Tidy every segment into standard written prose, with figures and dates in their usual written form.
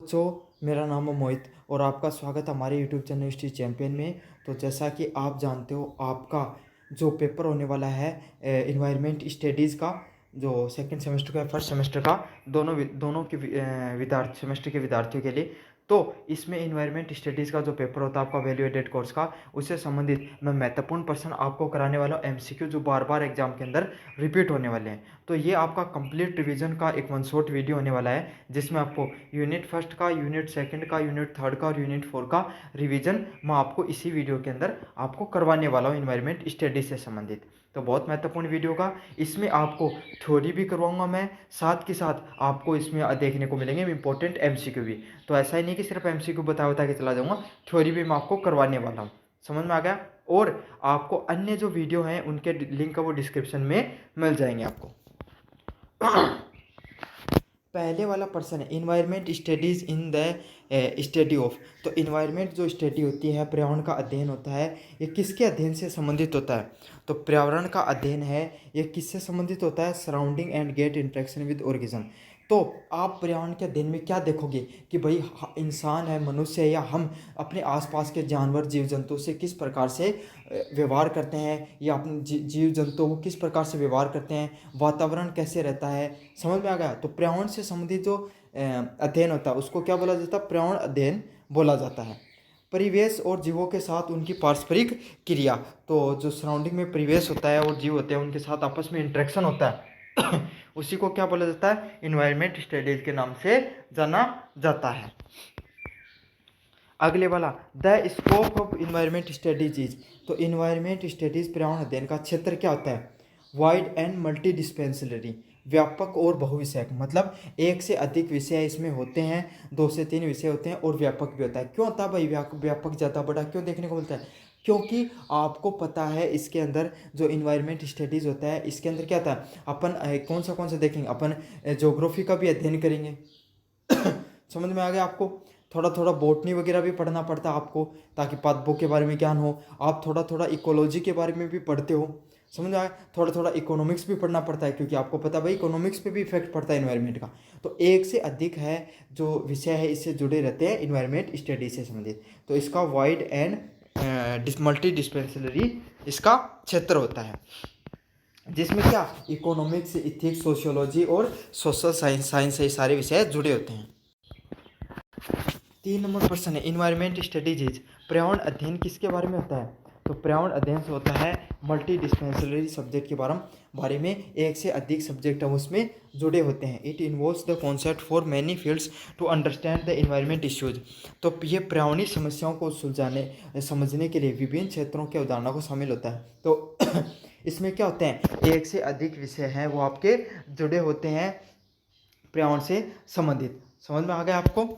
मेरा नाम है मोहित और आपका स्वागत है हमारे यूट्यूब चैनल हिस्ट्री चैंपियन में। तो जैसा कि आप जानते हो, आपका जो पेपर होने वाला है इन्वायरमेंट स्टडीज़ का, जो सेकंड सेमेस्टर का फर्स्ट सेमेस्टर का, दोनों के विद्यार्थी सेमेस्टर के विद्यार्थियों के लिए। तो इसमें इन्वायरमेंट स्टडीज़ का जो पेपर होता है आपका वैल्यू एडेड कोर्स का, उससे संबंधित मैं महत्वपूर्ण प्रश्न आपको कराने वाला हूँ, एमसीक्यू, जो बार बार एग्जाम के अंदर रिपीट होने वाले हैं। तो ये आपका कंप्लीट रिवीजन का एक वन शॉट वीडियो होने वाला है, जिसमें आपको यूनिट फर्स्ट का, यूनिट सेकंड का, यूनिट थर्ड का और यूनिट फोर का रिवीजन मैं आपको इसी वीडियो के अंदर आपको करवाने वाला हूँ इन्वायरमेंट स्टडी से संबंधित। तो बहुत महत्वपूर्ण वीडियो का, इसमें आपको थ्योरी भी करवाऊंगा मैं, साथ के साथ आपको इसमें देखने को मिलेंगे इंपॉर्टेंट एमसीक्यू भी। तो ऐसा ही नहीं कि सिर्फ एमसीक्यू बता के चला जाऊंगा, थ्योरी भी मैं आपको करवाने वाला हूँ। समझ में आ गया? और आपको अन्य जो वीडियो हैं उनके लिंक वो डिस्क्रिप्शन में मिल जाएंगे आपको। पहले वाला पर्सन है environment studies in the study of. तो इन्वायरमेंट जो स्टडी होती है, पर्यावरण का अध्ययन होता है, ये किसके अध्ययन से संबंधित होता है? तो पर्यावरण का अध्ययन है, ये किससे संबंधित होता है? Surrounding and get interaction with organism. तो आप पर्यावरण के अध्ययन में क्या देखोगे कि भाई इंसान है, मनुष्य है, या हम अपने आसपास के जानवर जीव जंतु से किस प्रकार से व्यवहार करते हैं, या अपने जीव जंतुओं को किस प्रकार से व्यवहार करते हैं, वातावरण कैसे रहता है। समझ में आ गया? तो पर्यावरण से संबंधित जो अध्ययन होता है उसको क्या बोला जाता है? पर्यावरण अध्ययन बोला जाता है। परिवेश और जीवों के साथ उनकी पारस्परिक क्रिया, तो जो सराउंडिंग में परिवेश होता है और जीव होते हैं उनके साथ आपस में इंटरेक्शन होता है उसी को क्या बोला जाता है? इन्वायरमेंट स्टडीज के नाम से जाना जाता है। अगले वाला, the scope of environment studies is. तो इन्वायरमेंट स्टडीज पर्यावरण अध्ययन का क्षेत्र क्या होता है? वाइड एंड मल्टी डिस्पेंसरी, व्यापक और बहुविषयक। मतलब एक से अधिक विषय इसमें होते हैं, 2 से 3 विषय होते हैं, और व्यापक भी होता है। क्यों होता है भाई व्यापक ज़्यादा बड़ा क्यों देखने को मिलता है? क्योंकि आपको पता है इसके अंदर जो इन्वायरमेंट स्टडीज़ होता है, इसके अंदर क्या था, अपन कौन सा देखेंगे, अपन ज्योग्राफी का भी अध्ययन करेंगे समझ में आ गया आपको? थोड़ा थोड़ा बॉटनी वगैरह भी पढ़ना पड़ता है आपको, ताकि पादपों के बारे में ज्ञान हो। आप थोड़ा थोड़ा इकोलॉजी के बारे में भी पढ़ते हो, समझ आया? थोड़ा थोड़ा इकोनॉमिक्स भी पढ़ना पड़ता है, क्योंकि आपको पता है भाई इकोनॉमिक्स पे भी इफेक्ट पड़ता है इन्वायरमेंट का। तो एक से अधिक है जो विषय है, इससे जुड़े रहते हैं इन्वायरमेंट स्टडी से संबंधित। तो इसका वाइड एंड मल्टी डिस्पेंसरी इसका क्षेत्र होता है, जिसमें क्या इकोनॉमिक्स, इथिक्स, सोशियोलॉजी और सोशल साइंस से सारे विषय जुड़े होते हैं। 3 नंबर प्रश्न है, इन्वायरमेंट स्टडीज इज, पर्यावरण अध्ययन किसके बारे में होता है? तो पर्यावरण अध्ययन से होता है मल्टी डिस्पेंसरी सब्जेक्ट के बारे में, एक से अधिक सब्जेक्ट हम उसमें जुड़े होते हैं। It involves the concept for many fields to understand the environment issues. तो ये पर्यावरणीय समस्याओं को समझने के लिए विभिन्न क्षेत्रों के उदाहरणों को शामिल होता है। तो इसमें क्या होते हैं, एक से अधिक विषय हैं वो आपके जुड़े होते हैं पर्यावरण से संबंधित। समझ में आ गया आपको?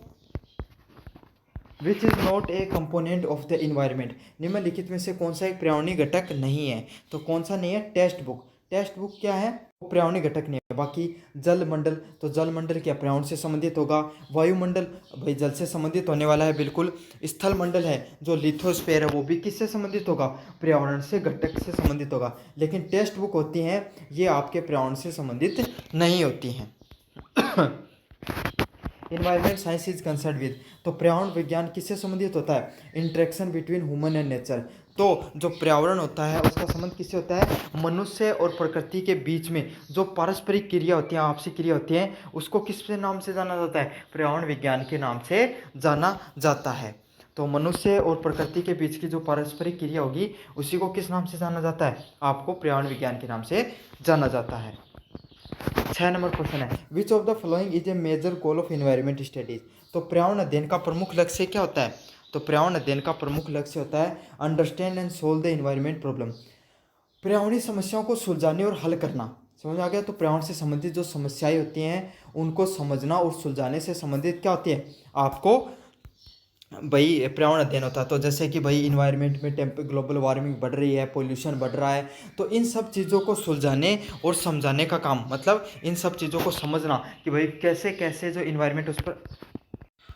Which is not a component of the environment, निम्नलिखित में से कौन सा एक पर्यावरणीय घटक नहीं है? तो कौन सा नहीं है? Text book. टेक्स्ट बुक क्या है? वो पर्यावरणीय घटक नहीं है। बाकी जल मंडल, तो जल मंडल क्या पर्यावरण से संबंधित होगा? वायुमंडल भाई जल से संबंधित होने वाला है बिल्कुल। स्थल मंडल है जो लिथोस्फेयर है, वो भी किससे संबंधित होगा? पर्यावरण से घटक से संबंधित होगा। लेकिन टेक्स्ट बुक होती हैं ये आपके पर्यावरण से संबंधित नहीं होती हैं। Environment science is concern with, तो पर्यावरण विज्ञान किससे संबंधित होता है? Interaction between human and nature. तो जो पर्यावरण होता है उसका संबंध किससे होता है? मनुष्य और प्रकृति के बीच में जो पारस्परिक क्रिया होती है, आपसी क्रिया होती है, उसको किस नाम से जाना जाता है? पर्यावरण विज्ञान के नाम से जाना जाता है। तो मनुष्य और प्रकृति के बीच की जो पारस्परिक क्रिया होगी उसी को किस नाम से जाना जाता है? आपको पर्यावरण विज्ञान के नाम से जाना जाता है। 6 नंबर क्वेश्चन है, which of the following is a major goal of environment studies. तो पर्यावरण अध्ययन का प्रमुख लक्ष्य क्या होता है? तो पर्यावरण अध्ययन का प्रमुख लक्ष्य होता है understand and solve the environment problem, पर्यावरणीय समस्याओं को सुलझाने और हल करना। समझ आ गया? तो पर्यावरण से संबंधित जो समस्याएं होती हैं उनको समझना और सुलझाने से संबंधित क्या होती है आपको भाई पर्यावरण अध्ययन होता है। तो जैसे कि भाई इन्वायरमेंट में ग्लोबल वार्मिंग बढ़ रही है, पोल्यूशन बढ़ रहा है, तो इन सब चीज़ों को सुलझाने और समझाने का काम, मतलब इन सब चीज़ों को समझना कि भाई कैसे कैसे जो इन्वायरमेंट उस पर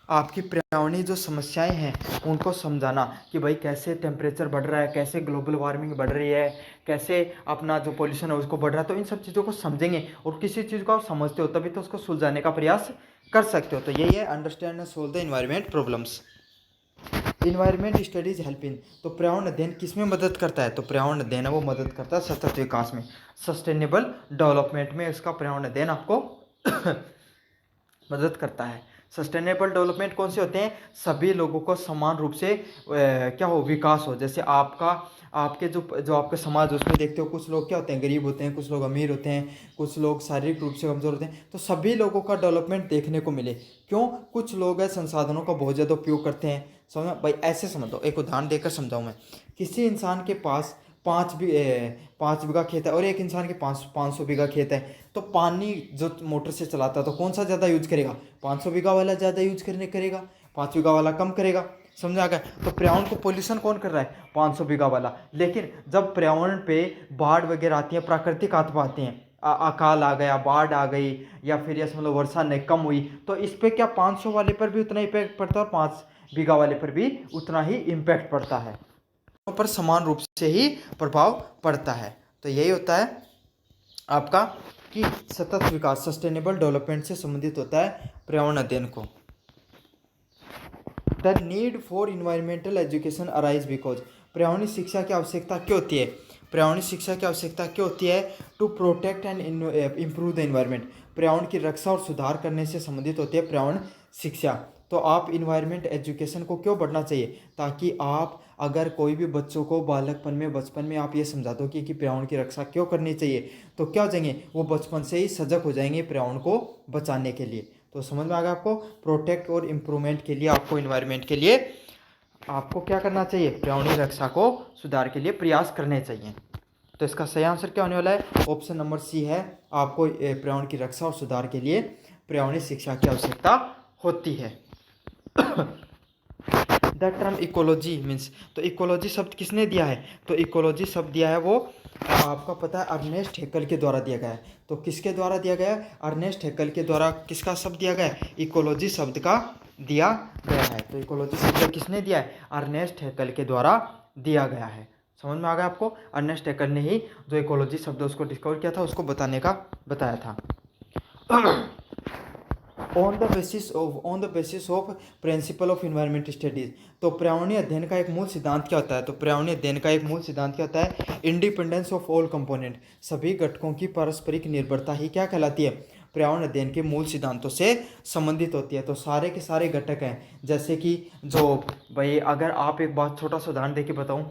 आपकी पर्यावरणीय जो समस्याएं हैं उनको समझाना कि भाई कैसे टेम्परेचर बढ़ रहा है, कैसे ग्लोबल वार्मिंग बढ़ रही है, कैसे अपना जो पोल्यूशन है उसको बढ़ रहा है। तो इन सब चीज़ों को समझेंगे और किसी चीज़ को आप समझते हो तभी तो उसको सुलझाने का प्रयास कर सकते हो। तो यही है understand and solve the environment problems. Environment studies help in, तो पर्यावरण अध्ययन किस में मदद करता है? तो पर्यावरण अध्ययन है वो मदद करता है सतत विकास में, सस्टेनेबल डेवलपमेंट में इसका पर्यावरण अध्ययन आपको मदद करता है। सस्टेनेबल डेवलपमेंट कौन से होते हैं? सभी लोगों को समान रूप से क्या हो, विकास हो। जैसे आपके जो आपका समाज उसमें देखते हो, कुछ लोग क्या होते हैं, गरीब होते हैं, कुछ लोग अमीर होते हैं, कुछ लोग शारीरिक रूप से कमजोर होते हैं, तो सभी लोगों का डेवलपमेंट देखने को मिले। क्यों? कुछ लोग हैं संसाधनों का बहुत ज़्यादा उपयोग करते हैं। समझ भाई, ऐसे समझ लो, एक उदाहरण देकर समझाऊँ मैं। किसी इंसान के पास 5 बीघा खेत है और एक इंसान के 500 बीघा खेत है, तो पानी जो मोटर से चलाता है तो कौन सा ज़्यादा यूज करेगा? 500 बीघा वाला ज़्यादा यूज करने करेगा, 5 बीघा वाला कम करेगा। समझा गया? तो पर्यावरण को पोल्यूशन कौन कर रहा है? 500 बीघा वाला। लेकिन जब पर्यावरण पे बाढ़ वगैरह आती है, प्राकृतिक आपदा आती हैं, अकाल आ गया, बाढ़ आ गई, या फिर ये समझ लो वर्षा नहीं कम हुई, तो इस पे क्या 500 वाले पर भी उतना इम्पैक्ट पड़ता है और 5 बीघा वाले पर भी उतना ही इम्पैक्ट पड़ता है, पर समान रूप से ही प्रभाव पड़ता है। तो यही होता है आपका कि सतत विकास, सस्टेनेबल डेवलपमेंट से संबंधित होता है पर्यावरण अध्ययन को। The need for environmental education arise because, पर्यावरणीय शिक्षा की आवश्यकता क्यों होती है? पर्यावरणीय शिक्षा की आवश्यकता क्यों होती है? To protect and improve the environment, पर्यावरण की रक्षा और सुधार करने से संबंधित होती है पर्यावरण शिक्षा। तो आप इन्वायरमेंट एजुकेशन को क्यों बढ़ना चाहिए? ताकि आप अगर कोई भी बच्चों को बालकपन में, बचपन में आप ये समझा दो कि पर्यावरण की रक्षा क्यों करनी चाहिए, तो क्या हो जाएंगे, वो बचपन से ही सजग हो जाएंगे पर्यावरण को बचाने के लिए। तो समझ में आ गया आपको? प्रोटेक्ट और इम्प्रूवमेंट के लिए आपको, इन्वायरमेंट के लिए आपको क्या करना चाहिए? पर्यावरणीय रक्षा को सुधार के लिए प्रयास करने चाहिए। तो इसका सही आंसर क्या होने वाला है? ऑप्शन नंबर सी है। आपको पर्यावरण की रक्षा और सुधार के लिए पर्यावरणीय शिक्षा की आवश्यकता होती है। द टर्म इकोलॉजी मीन्स, तो इकोलॉजी शब्द किसने दिया है? तो इकोलॉजी शब्द दिया है वो आपका पता है अर्नेस्ट हैकेल के द्वारा दिया गया है। तो किसके द्वारा दिया गया है? अर्नेस्ट हैकेल के द्वारा। किसका शब्द दिया गया है? इकोलॉजी शब्द का दिया गया है। तो इकोलॉजी शब्द किसने दिया है? अर्नेस्ट हैकेल के द्वारा दिया गया है। समझ में आ गया आपको? अर्नेस्ट हैकेल ने ही जो इकोलॉजी शब्द उसको डिस्कवर किया था, उसको बताया था। On the basis of principle of environment studies, तो पर्यावरणीय अध्ययन का एक मूल सिद्धांत क्या होता है? तो पर्यावरणीय अध्ययन का एक मूल सिद्धांत क्या होता है? इंडिपेंडेंस ऑफ ऑल कंपोनेंट, सभी घटकों की पारस्परिक निर्भरता ही क्या कहलाती है? पर्यावरण अध्ययन के मूल सिद्धांतों से संबंधित होती है। तो सारे के सारे घटक हैं, जैसे कि जो भाई, अगर आप एक बात छोटा सा उदाहरण देके बताऊं,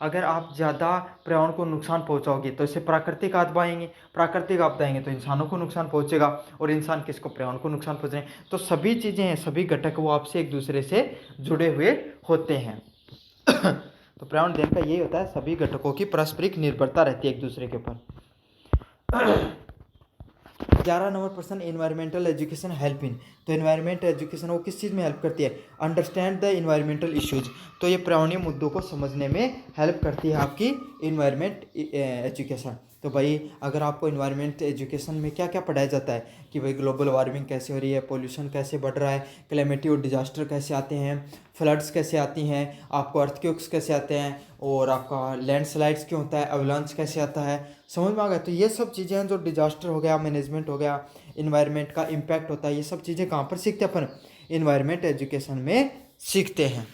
अगर आप ज़्यादा पर्यावरण को नुकसान पहुंचाओगे तो इससे प्राकृतिक आपदा आएंगे तो इंसानों को नुकसान पहुंचेगा, और इंसान किसको? पर्यावरण को नुकसान पहुंचे। तो सभी चीज़ें हैं, सभी घटक वो आपसे एक दूसरे से जुड़े हुए होते हैं। तो पर्यावरण अध्ययन का यही होता है, सभी घटकों की पारस्परिक निर्भरता रहती है एक दूसरे के ऊपर। 11 नंबर प्रश्न, इन्वायरमेंटल एजुकेशन हेल्प इन, तो इन्वायरमेंट एजुकेशन वो किस चीज़ में हेल्प करती है? अंडरस्टैंड द इन्वायरमेंटल इश्यूज, तो ये पर्यावरणीय मुद्दों को समझने में हेल्प करती है आपकी इन्वायरमेंट एजुकेशन। तो भाई, अगर आपको इन्वायरमेंट एजुकेशन में क्या क्या पढ़ाया जाता है कि भाई ग्लोबल वार्मिंग कैसे हो रही है, पोल्यूशन कैसे बढ़ रहा है, क्लाइमेटी और डिजास्टर कैसे आते हैं, फ्लड्स कैसे आती हैं, आपको अर्थक्वेक्स कैसे आते हैं, और आपका लैंडस्लाइड्स क्यों होता है, अवलांच कैसे आता है। समझ में आ गया? तो ये सब चीज़ें हैं, जो डिजास्टर हो गया, मैनेजमेंट हो गया, इन्वायरमेंट का इम्पैक्ट होता है, ये सब चीज़ें कहाँ पर सीखते हैं अपन? इन्वायरमेंट एजुकेशन में सीखते हैं।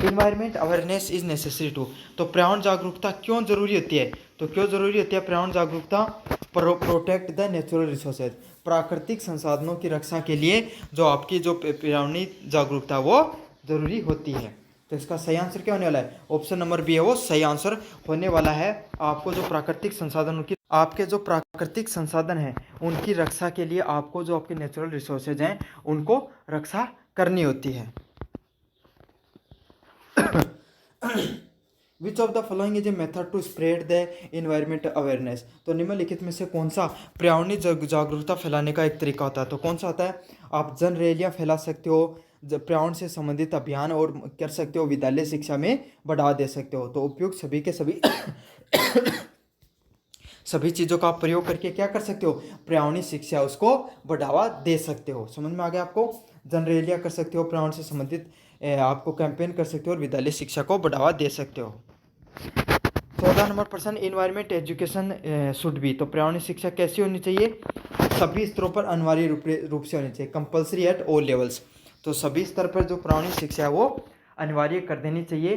Environment awareness is necessary to, तो पर्यावरण जागरूकता क्यों जरूरी होती है? तो क्यों जरूरी होती है पर्यावरण जागरूकता? प्रोटेक्ट द नेचुरल रिसोर्सेज, प्राकृतिक संसाधनों की रक्षा के लिए जो आपकी जो पर्यावरणीय जागरूकता वो जरूरी होती है। तो इसका सही आंसर क्या होने वाला है? ऑप्शन नंबर बी है वो सही आंसर होने वाला है। आपको जो प्राकृतिक संसाधन हैं उनकी रक्षा के लिए आपको जो आपके नेचुरल रिसोर्सेज हैं उनको रक्षा करनी होती है। Which of the following is a method to spread the environment awareness, तो निम्नलिखित में से कौन सा पर्यावरणीय जागरूकता फैलाने का एक तरीका होता है? तो कौन सा होता है? आप जन रैलियाँ फैला सकते हो, पर्यावरण से संबंधित अभियान और कर सकते हो, विद्यालय शिक्षा में बढ़ावा दे सकते हो। तो उपयुक्त सभी के सभी सभी चीज़ों का आप प्रयोग करके क्या कर सकते हो? पर्यावरणीय शिक्षा उसको बढ़ावा दे सकते हो। समझ में आ गया आपको? जन रैलियाँ कर सकते हो, पर्यावरण से संबंधित आपको कैंपेन कर सकते हो, और विद्यालय शिक्षा को बढ़ावा दे सकते हो। 14 नंबर प्रश्न, इन्वायरमेंट एजुकेशन शुड बी, तो पर्यावरण शिक्षा कैसी होनी चाहिए? सभी स्तरों पर अनिवार्य रूप से होनी चाहिए, कंपलसरी एट ऑल लेवल्स। तो सभी स्तर पर जो पर्यावरण शिक्षा है वो अनिवार्य कर देनी चाहिए,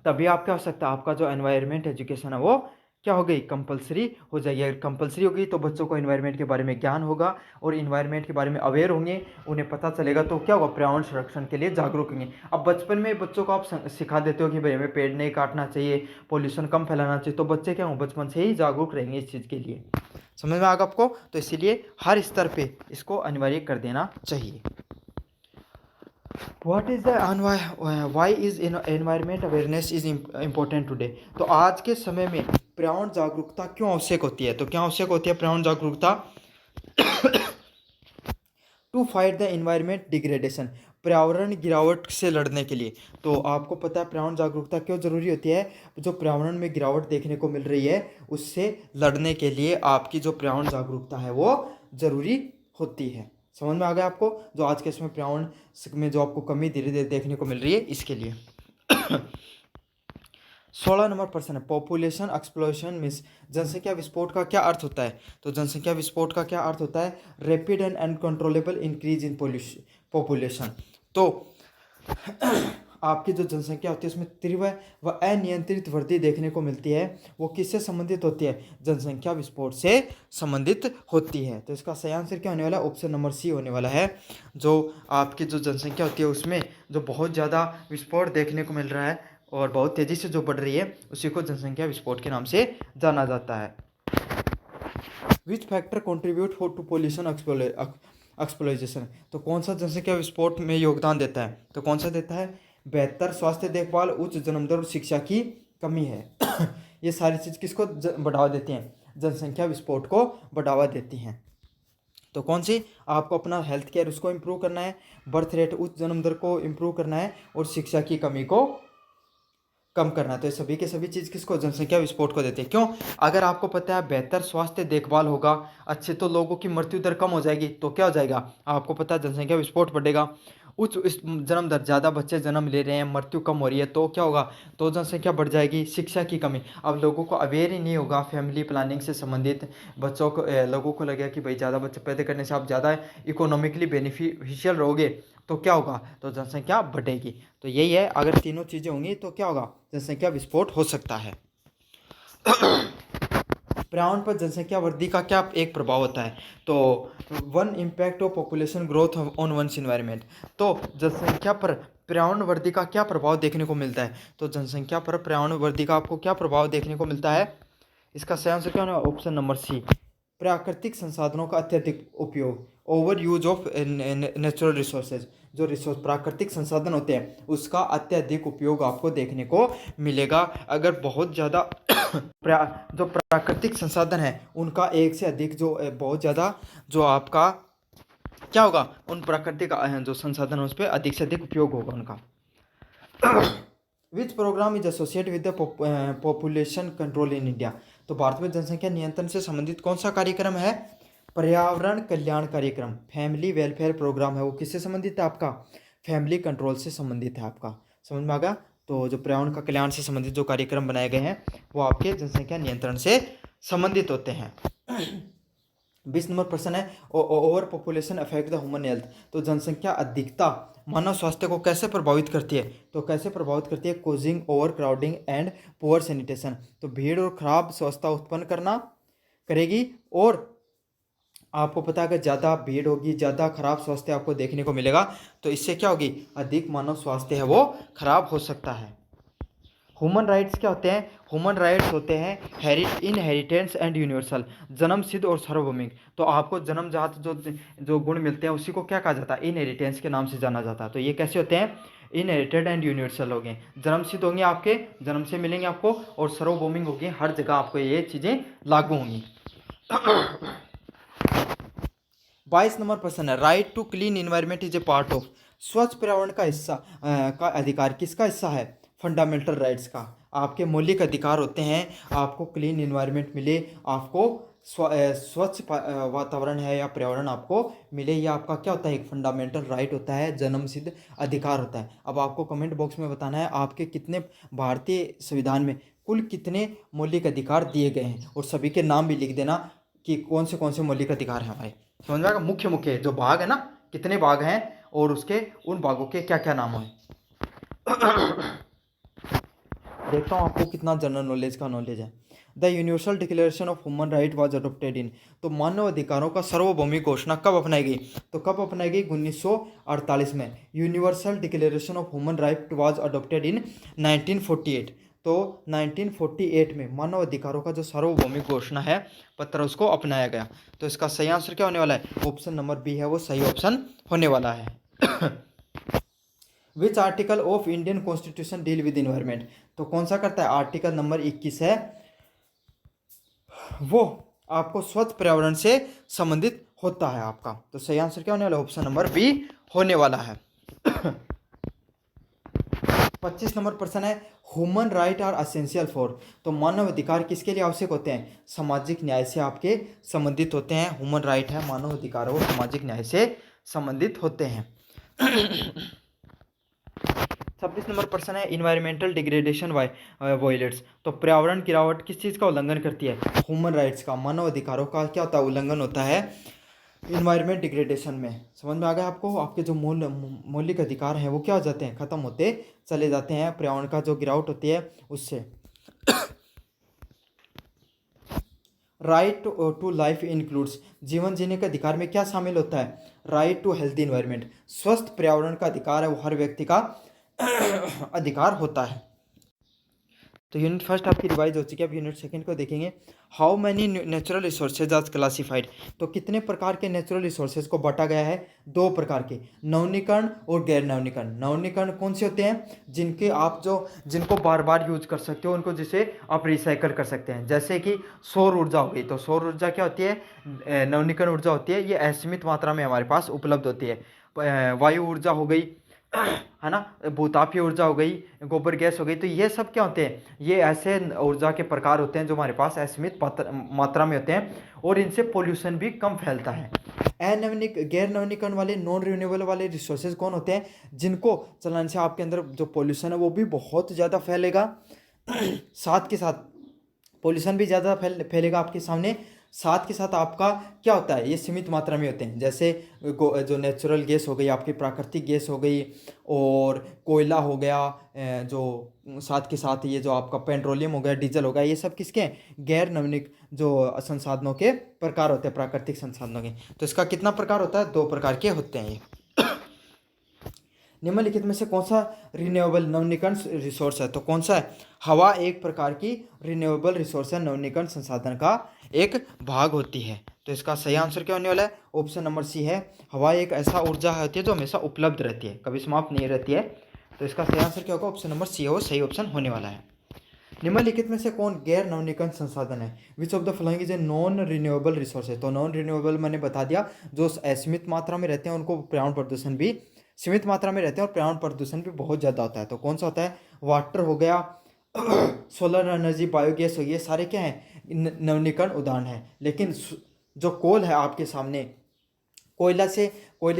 तभी आप क्या हो सकता है, आपका जो एनवायरनमेंट एजुकेशन है वो क्या हो गई, कंपलसरी हो जाएगी। अगर कंपलसरी होगी तो बच्चों को एनवायरनमेंट के बारे में ज्ञान होगा और इन्वायरमेंट के बारे में अवेयर होंगे, उन्हें पता चलेगा, तो क्या होगा, पर्यावरण संरक्षण के लिए जागरूक होंगे। अब बचपन में बच्चों को आप सिखा देते हो कि भाई हमें पेड़ नहीं काटना चाहिए, पोल्यूशन कम फैलाना चाहिए, तो बच्चे क्या होंगे, बचपन से ही जागरूक रहेंगे इस चीज़ के लिए। समझ में आ गया आपको? तो इसीलिए हर स्तर पर इसको अनिवार्य कर देना चाहिए। What is the why is environment awareness is important today, तो आज के समय में पर्यावरण जागरूकता क्यों आवश्यक होती है? तो क्या आवश्यक होती है पर्यावरण जागरूकता? To fight the environment degradation, पर्यावरण गिरावट से लड़ने के लिए। तो आपको पता है पर्यावरण जागरूकता क्यों जरूरी होती है? जो पर्यावरण में गिरावट देखने को मिल रही है उससे लड़ने के लिए आपकी जो पर्यावरण जागरूकता है वो जरूरी होती है। समझ में आ गया आपको? जो आज के समय पर्यावरण में जो आपको कमी धीरे धीरे देखने को मिल रही है इसके लिए। 16 नंबर प्रश्न है, पॉपुलेशन एक्सप्लोशन मीन्स, जनसंख्या विस्फोट का क्या अर्थ होता है? तो जनसंख्या विस्फोट का क्या अर्थ होता है? Rapid and uncontrollable increase in population. तो आपकी जो जनसंख्या होती है उसमें तीव्र व अनियंत्रित वृद्धि देखने को मिलती है, वो किससे संबंधित होती है? जनसंख्या विस्फोट से संबंधित होती है। तो इसका सही आंसर क्या होने वाला है? ऑप्शन नंबर सी होने वाला है। जो आपकी जो जनसंख्या होती है उसमें जो बहुत ज़्यादा विस्फोट देखने को मिल रहा है और बहुत तेज़ी से जो बढ़ रही है उसी को जनसंख्या विस्फोट के नाम से जाना जाता है। Which factor contribute for to pollution exploitation, तो कौन सा जनसंख्या विस्फोट में योगदान देता है? तो कौन सा देता है? बेहतर स्वास्थ्य देखभाल, उच्च जन्म दर और शिक्षा की कमी है। ये सारी चीज़ किसको बढ़ावा देती हैं? जनसंख्या विस्फोट को बढ़ावा देती हैं। तो कौन सी? आपको अपना हेल्थ केयर उसको इम्प्रूव करना है, बर्थ रेट उच्च जन्म दर को इम्प्रूव करना है और शिक्षा की कमी को कम करना है। तो ये सभी के सभी चीज़ किसको? जनसंख्या विस्फोट को देते हैं। क्यों? अगर आपको पता है बेहतर स्वास्थ्य देखभाल होगा अच्छे, तो लोगों की मृत्यु दर कम हो जाएगी, तो क्या हो जाएगा? आपको पता है जनसंख्या विस्फोट बढ़ेगा, उच्च जन्म दर, ज़्यादा बच्चे जन्म ले रहे हैं, मृत्यु कम हो रही है, तो क्या होगा? तो जनसंख्या बढ़ जाएगी। शिक्षा की कमी, अब लोगों को अवेयर ही नहीं होगा फैमिली प्लानिंग से संबंधित, बच्चों को लोगों को लगेगा कि भाई ज़्यादा बच्चे पैदा करने से आप ज़्यादा इकोनॉमिकली बेनिफिशियल रहोगे, तो क्या होगा? तो जनसंख्या बढ़ेगी। तो यही है, अगर तीनों चीज़ें होंगी तो क्या होगा? जनसंख्या विस्फोट हो सकता है। पर्यावरण पर जनसंख्या वृद्धि का क्या एक प्रभाव होता है? तो one impact of population growth on one's environment, तो जनसंख्या पर पर्यावरण वृद्धि का क्या प्रभाव देखने को मिलता है? तो जनसंख्या पर पर्यावरण वृद्धि का आपको क्या प्रभाव देखने को मिलता है? इसका सही आंसर क्या होगा? ऑप्शन नंबर सी, प्राकृतिक संसाधनों का अत्यधिक उपयोग, over use of natural resources, जो रिसोर्स प्राकृतिक संसाधन होते हैं उसका अत्यधिक उपयोग आपको देखने को मिलेगा। अगर बहुत ज़्यादा जो प्राकृतिक संसाधन है उनका एक से अधिक जो बहुत ज़्यादा जो आपका क्या होगा, उन प्राकृतिक जो संसाधन है उस पर अधिक से अधिक उपयोग होगा उनका। विच programme is associate with the population control in India, तो भारत में जनसंख्या नियंत्रण से संबंधित कौन सा कार्यक्रम है? पर्यावरण कल्याण कार्यक्रम, फैमिली वेलफेयर प्रोग्राम है, वो किससे संबंधित है? आपका फैमिली कंट्रोल से संबंधित है। आपका समझ में आ गया? तो जो पर्यावरण का कल्याण से संबंधित जो कार्यक्रम बनाए गए हैं वो आपके जनसंख्या नियंत्रण से संबंधित होते हैं। 20 नंबर प्रश्न है, over population affect the human health, तो जनसंख्या अधिकता मानव स्वास्थ्य को कैसे प्रभावित करती है? तो कैसे प्रभावित करती है? Causing over crowding and poor sanitation, तो भीड़ और खराब स्वास्थ्य उत्पन्न करना करेगी, और आपको पता है अगर ज़्यादा भीड़ होगी, ज़्यादा खराब स्वास्थ्य आपको देखने को मिलेगा, तो इससे क्या होगी? अधिक मानव स्वास्थ्य है वो खराब हो सकता है। ह्यूमन राइट्स क्या होते हैं? ह्यूमन राइट्स होते हैं इनहेरिटेंस एंड यूनिवर्सल, जन्म सिद्ध और सार्वभौमिक। तो आपको जन्मजात जो गुण मिलते हैं उसी को क्या कहा जाता है? इनहेरिटेंस के नाम से जाना जाता है। तो ये कैसे होते हैं? इनहेरिटेड एंड यूनिवर्सल होंगे, जन्म सिद्ध होंगे, आपके जन्म से मिलेंगे आपको, और सार्वभौमिक होंगे, हर जगह आपको ये चीज़ें लागू होंगी। 22 नंबर प्रश्न है, right to clean environment is a part of, स्वच्छ पर्यावरण का हिस्सा का अधिकार किसका हिस्सा है? फंडामेंटल राइट्स का। आपके मौलिक अधिकार होते हैं, आपको क्लीन इन्वायरमेंट मिले, आपको स्वच्छ वातावरण है या पर्यावरण आपको मिले, ये आपका क्या होता है, एक फंडामेंटल राइट होता है, जन्मसिद्ध अधिकार होता है। अब आपको कमेंट बॉक्स में बताना है आपके कितने भारतीय संविधान में कुल कितने मौलिक अधिकार दिए गए हैं, और सभी के नाम भी लिख देना कि कौन से मौलिक अधिकार हैं हमारे। समझ में आएगा? मुख्य मुख्य जो भाग है ना, कितने भाग हैं और उसके उन भागों के क्या क्या नाम हैं। देखता हूँ आपको कितना जनरल नॉलेज का नॉलेज है। The universal declaration of human right was adopted in, तो मानव अधिकारों का सार्वभौमिक घोषणा कब अपनाई गई? तो कब अपनाई गई? 1948 में। Universal declaration of human right was adopted in 1948, तो 1948 में मानव अधिकारों का जो सार्वभौमिक घोषणा है पत्र, उसको अपनाया गया। तो इसका सही आंसर क्या होने वाला है? ऑप्शन नंबर बी है वो सही ऑप्शन होने वाला है। Which article of Indian constitution deal with environment, तो कौन सा करता है? आर्टिकल नंबर 21 है वो आपको स्वच्छ पर्यावरण से संबंधित होता है आपका। तो सही आंसर क्या होने वाला है? ऑप्शन नंबर बी होने वाला है। 25 नंबर प्रश्न है human right are essential for, तो मानव अधिकार किसके लिए आवश्यक होते हैं? सामाजिक न्याय से आपके संबंधित होते हैं। ह्यूमन राइट है, मानव अधिकार वो सामाजिक न्याय से संबंधित होते हैं। 26 नंबर प्रश्न है इन्वायरमेंटल डिग्रेडेशन वायलेट्स, तो पर्यावरण गिरावट किस चीज़ का उल्लंघन करती है? ह्यूमन राइट्स का, मानव अधिकारों का क्या होता है? उल्लंघन होता है इन्वायरमेंट डिग्रेडेशन में। समझ में आ गया आपको? आपके जो मौलिक अधिकार हैं वो क्या हो जाते हैं? खत्म होते चले जाते हैं पर्यावरण का जो गिरावट होती है उससे। राइट टू लाइफ इंक्लूड्स, जीवन जीने के अधिकार में क्या शामिल होता है? राइट टू हेल्थी इन्वायरमेंट, स्वस्थ पर्यावरण का अधिकार है वो हर व्यक्ति का अधिकार होता है। तो यूनिट फर्स्ट आपकी रिवाइज हो चुकी है। अब यूनिट सेकंड को देखेंगे। How many natural resources are classified, तो कितने प्रकार के नेचुरल रिसोर्सेज को बांटा गया है? 2 प्रकार के, नवीनीकरण और गैर नवीनीकरण। नवीनीकरण कौन से होते हैं? जिनको बार बार यूज कर सकते हो, उनको जिसे आप रिसाइकल कर सकते हैं। जैसे कि सौर ऊर्जा हो गई, तो सौर ऊर्जा क्या होती है? नवीनीकरण ऊर्जा होती है, ये असीमित मात्रा में हमारे पास उपलब्ध होती है। वायु ऊर्जा हो गई, है ना, भूतापीय ऊर्जा हो गई, गोबर गैस हो गई, तो ये सब क्या होते हैं? ये ऐसे ऊर्जा के प्रकार होते हैं जो हमारे पास असीमित मात्रा में होते हैं और इनसे पोल्यूशन भी कम फैलता है। गैर नवीनीकरण वाले, नॉन रिन्यूएबल वाले रिसोर्सेज कौन होते हैं? जिनको चलाने से आपके अंदर जो पोल्यूशन है वो भी बहुत ज़्यादा फैलेगा, साथ के साथ पोल्यूशन भी ज़्यादा फैलेगा आपके सामने, साथ के साथ आपका क्या होता है? ये सीमित मात्रा में होते हैं। जैसे जो नेचुरल गैस हो गई, आपकी प्राकृतिक गैस हो गई, और कोयला हो गया, जो साथ के साथ ये जो आपका पेट्रोलियम हो गया, डीजल हो गया, ये सब किसके हैं? गैर नवीनिक जो संसाधनों के प्रकार होते हैं, प्राकृतिक संसाधनों के। तो इसका कितना प्रकार होता है? 2 प्रकार के होते हैं ये। निम्नलिखित में से कौन सा रिन्यूएबल नवीनीकरण रिसोर्स है? तो कौन सा है? हवा एक प्रकार की रिन्यूएबल रिसोर्स है, नवीनीकरण संसाधन का एक भाग होती है। तो इसका सही आंसर क्या होने वाला है? ऑप्शन नंबर सी है। हवा एक ऐसा ऊर्जा होती है जो हमेशा उपलब्ध रहती है, कभी समाप्त नहीं रहती है। तो इसका सही आंसर क्या होगा? ऑप्शन नंबर सी है वो सही ऑप्शन होने वाला है। निम्नलिखित में से कौन गैर नवीनीकरण संसाधन है? Which of the following is a non renewable resource है? तो नॉन रिन्यूएबल मैंने बता दिया, जो असीमित मात्रा में रहते हैं उनको पर्यावरण प्रदूषण भी सीमित मात्रा में रहते हैं और पर्यावरण प्रदूषण भी बहुत ज़्यादा होता है। तो कौन सा होता है? वाटर हो गया, सोलर एनर्जी, बायोगैस हो गई, ये सारे क्या हैं? नवीनीकरण उदाहरण है। लेकिन जो कोल है आपके सामने, कोयले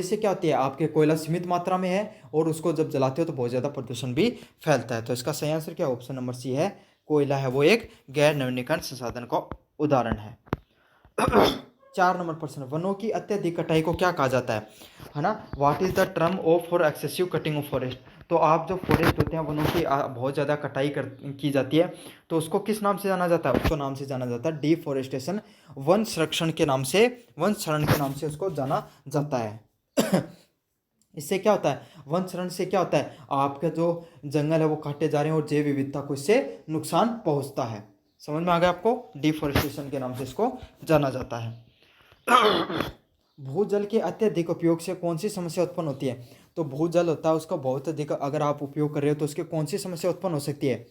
से क्या होती है? आपके कोयला सीमित मात्रा में है और उसको जब जलाते हो तो बहुत ज़्यादा प्रदूषण भी फैलता है। तो इसका सही आंसर क्या है? ऑप्शन नंबर सी है। कोयला है वो एक गैर नवीनीकरण संसाधन का उदाहरण है। 4 नंबर प्रश्न, वनों की अत्यधिक कटाई को क्या कहा जाता है ना? What is the term of for excessive cutting of forest, तो आप जो फॉरेस्ट होते हैं, वनों की बहुत ज़्यादा कटाई की जाती है, तो उसको किस नाम से जाना जाता है? उसको नाम से जाना जाता है डिफॉरेस्टेशन, वन संरक्षण के नाम से, वन शरण के नाम से उसको जाना जाता है। इससे क्या होता है? वन शरण से क्या होता है? आपके जो जंगल है वो काटे जा रहे हैं और जैव विविधता को इससे नुकसान पहुंचता है। समझ में आ गया आपको? डिफॉरेस्टेशन के नाम से इसको जाना जाता है। भूजल के अत्यधिक उपयोग से कौन सी समस्या उत्पन्न होती है? तो भूजल होता है उसका बहुत अधिक अगर आप उपयोग कर रहे हो तो उसके कौन सी समस्या उत्पन्न हो सकती है?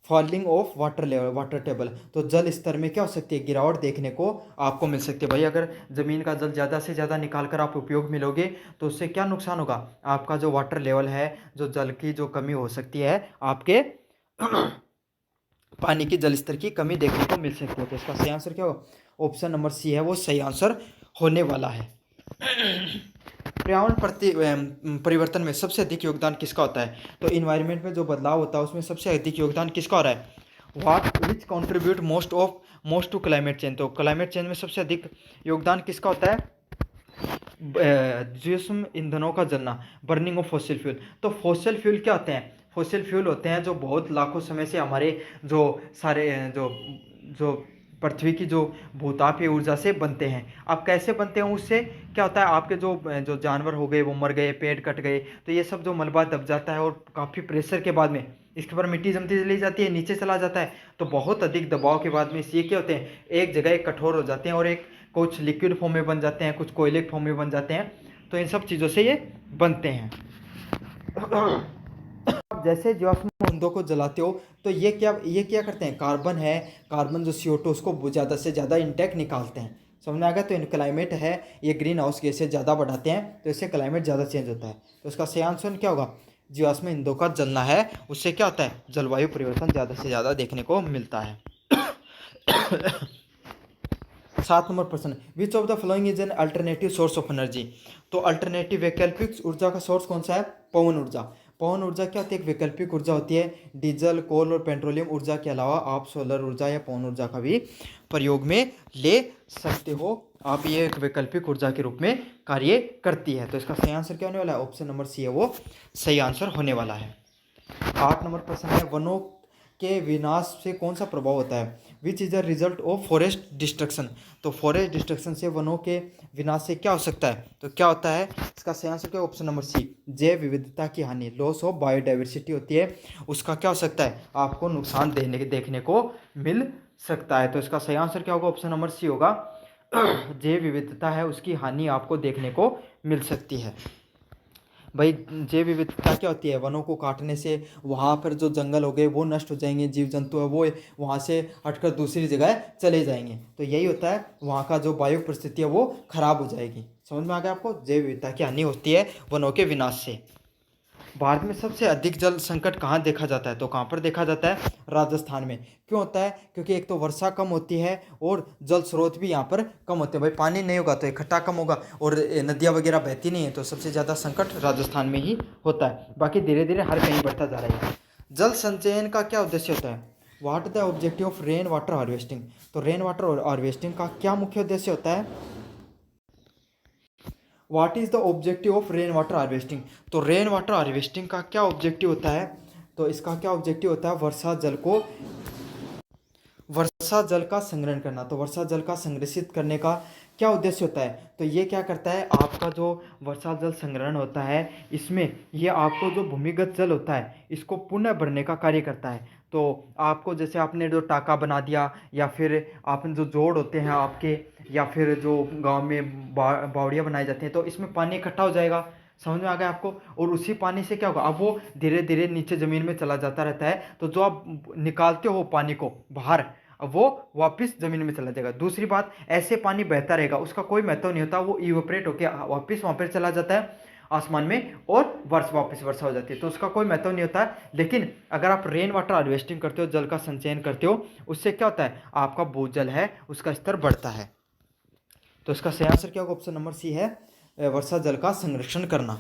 Falling of water level, water table, तो जल स्तर में क्या हो सकती है? गिरावट देखने को आपको मिल सकती है। भाई अगर ज़मीन का जल ज़्यादा से ज़्यादा निकाल कर आप उपयोग में लोगे तो उससे क्या नुकसान होगा? आपका जो वाटर लेवल है, जो जल की जो कमी हो सकती है, आपके पानी की जल स्तर की कमी देखने को मिल सकती है। तो इसका सही आंसर क्या होगा? ऑप्शन नंबर सी है वो सही आंसर होने वाला है। पर्यावरण परिवर्तन में सबसे अधिक योगदान किसका होता है? तो इन्वायरमेंट में जो बदलाव होता है उसमें सबसे अधिक योगदान किसका हो रहा है? What which contribute most to climate change. तो क्लाइमेट चेंज में सबसे अधिक योगदान किसका होता है? जीवाश्म ईंधनों का जलना, बर्निंग ऑफ फॉसिल फ्यूल। तो फॉसिल फ्यूल क्या होते हैं? फॉसिल फ्यूल होते हैं जो बहुत लाखों समय से हमारे जो सारे जो जो पृथ्वी की जो भूतापीय ऊर्जा से बनते हैं। अब कैसे बनते हैं? उससे क्या होता है, आपके जो जानवर हो गए वो मर गए, पेड़ कट गए, तो ये सब जो मलबा दब जाता है और काफ़ी प्रेशर के बाद में इसके ऊपर मिट्टी जमती चली जाती है, नीचे चला जाता है, तो बहुत अधिक दबाव के बाद में ये क्या होते हैं, एक जगह एक कठोर हो जाते हैं और एक कुछ लिक्विड फॉर्म में बन जाते हैं, कुछ कोयले फॉर्म में बन जाते हैं। तो इन सब चीज़ों से ये बनते हैं। अब जैसे जीवाश्म ईंधनों को जलाते हो तो ये क्या करते हैं? कार्बन है, कार्बन जो CO2 उसको ज़्यादा से ज़्यादा इंटेक निकालते हैं। समझ में आ गया? तो इन क्लाइमेट है ये ग्रीन हाउस गैसें ज़्यादा बढ़ाते हैं, तो इससे क्लाइमेट ज़्यादा चेंज होता है। तो इसका सही आंसर क्या होगा? जीवाश्म ईंधनों का जलना है, उससे क्या होता है? जलवायु परिवर्तन ज़्यादा से ज़्यादा देखने को मिलता है। 7 नंबर प्रश्न, विच of the following is an alternative source of energy. तो अल्टरनेटिव वैकल्पिक ऊर्जा का सोर्स कौन सा है? पवन ऊर्जा। पवन ऊर्जा क्या होती है? एक वैकल्पिक ऊर्जा होती है। डीजल, कोल और पेट्रोलियम ऊर्जा के अलावा आप सोलर ऊर्जा या पवन ऊर्जा का भी प्रयोग में ले सकते हो। आप ये एक वैकल्पिक ऊर्जा के रूप में कार्य करती है। तो इसका सही आंसर क्या होने वाला है? ऑप्शन नंबर सी है वो सही आंसर होने वाला है। 8 नंबर प्रश्न है, वनों के विनाश से कौन सा प्रभाव होता है? Which is the result of forest destruction. तो फॉरेस्ट डिस्ट्रक्शन से, वनों के विनाश से क्या हो सकता है? तो क्या होता है? इसका सही आंसर क्या है? ऑप्शन नंबर सी, जैव विविधता की हानि, लॉस ऑफ बायोडाइवर्सिटी होती है, उसका क्या हो सकता है? आपको नुकसान देखने को मिल सकता है। तो इसका सही आंसर क्या होगा? ऑप्शन नंबर सी होगा। जैव विविधता है उसकी हानि आपको देखने को मिल सकती है। भाई जैव विविधता क्या होती है? वनों को काटने से वहाँ पर जो जंगल हो गए वो नष्ट हो जाएंगे, जीव जंतु है वो वहाँ से हटकर दूसरी जगह चले जाएंगे। तो यही होता है, वहाँ का जो वायु परिस्थिति है वो खराब हो जाएगी। समझ में आ गया आपको? जैव विविधता की हानि होती है वनों के विनाश से। भारत में सबसे अधिक जल संकट कहाँ देखा जाता है? तो कहाँ पर देखा जाता है? राजस्थान में। क्यों होता है? क्योंकि एक तो वर्षा कम होती है और जल स्रोत भी यहाँ पर कम होते हैं। भाई पानी नहीं होगा तो इकट्ठा कम होगा और नदियाँ वगैरह बहती नहीं है, तो सबसे ज़्यादा संकट राजस्थान में ही होता है। बाकी धीरे धीरे हर कहीं बढ़ता जा रहा है। जल संचयन का क्या उद्देश्य होता है? What the objective of rain water harvesting. तो रेन वाटर हार्वेस्टिंग का क्या मुख्य उद्देश्य होता है? What is the objective of rain water harvesting. तो रेन वाटर हार्वेस्टिंग का क्या ऑब्जेक्टिव होता है? तो इसका क्या ऑब्जेक्टिव होता है? वर्षा जल का संग्रहण करना। तो वर्षा जल का संग्रहित करने का क्या उद्देश्य होता है? तो ये क्या करता है? आपका जो वर्षा जल संग्रहण होता है इसमें ये आपको जो भूमिगत जल होता है इसको पुनः भरने का कार्य करता है। तो आपको जैसे आपने जो टाका बना दिया या फिर आपने जो जोड़ होते हैं आपके, या फिर जो गांव में बावड़ियाँ बनाई जाती हैं, तो इसमें पानी इकट्ठा हो जाएगा। समझ में आ गया आपको? और उसी पानी से क्या होगा? अब वो धीरे धीरे नीचे ज़मीन में चला जाता रहता है, तो जो आप निकालते हो पानी को बाहर, अब वो वापस ज़मीन में चला जाएगा। दूसरी बात, ऐसे पानी बहता रहेगा, उसका कोई महत्व नहीं होता, वो इवेपोरेट होकर वापस वहाँ पर चला जाता है आसमान में और वापस वर्षा हो जाती है, तो उसका कोई महत्व नहीं होता। लेकिन अगर आप रेन वाटर हार्वेस्टिंग करते हो, जल का संचयन करते हो, उससे क्या होता है? आपका भूजल है उसका स्तर बढ़ता है। तो इसका सही आंसर क्या होगा? ऑप्शन नंबर सी है, वर्षा जल का संरक्षण करना।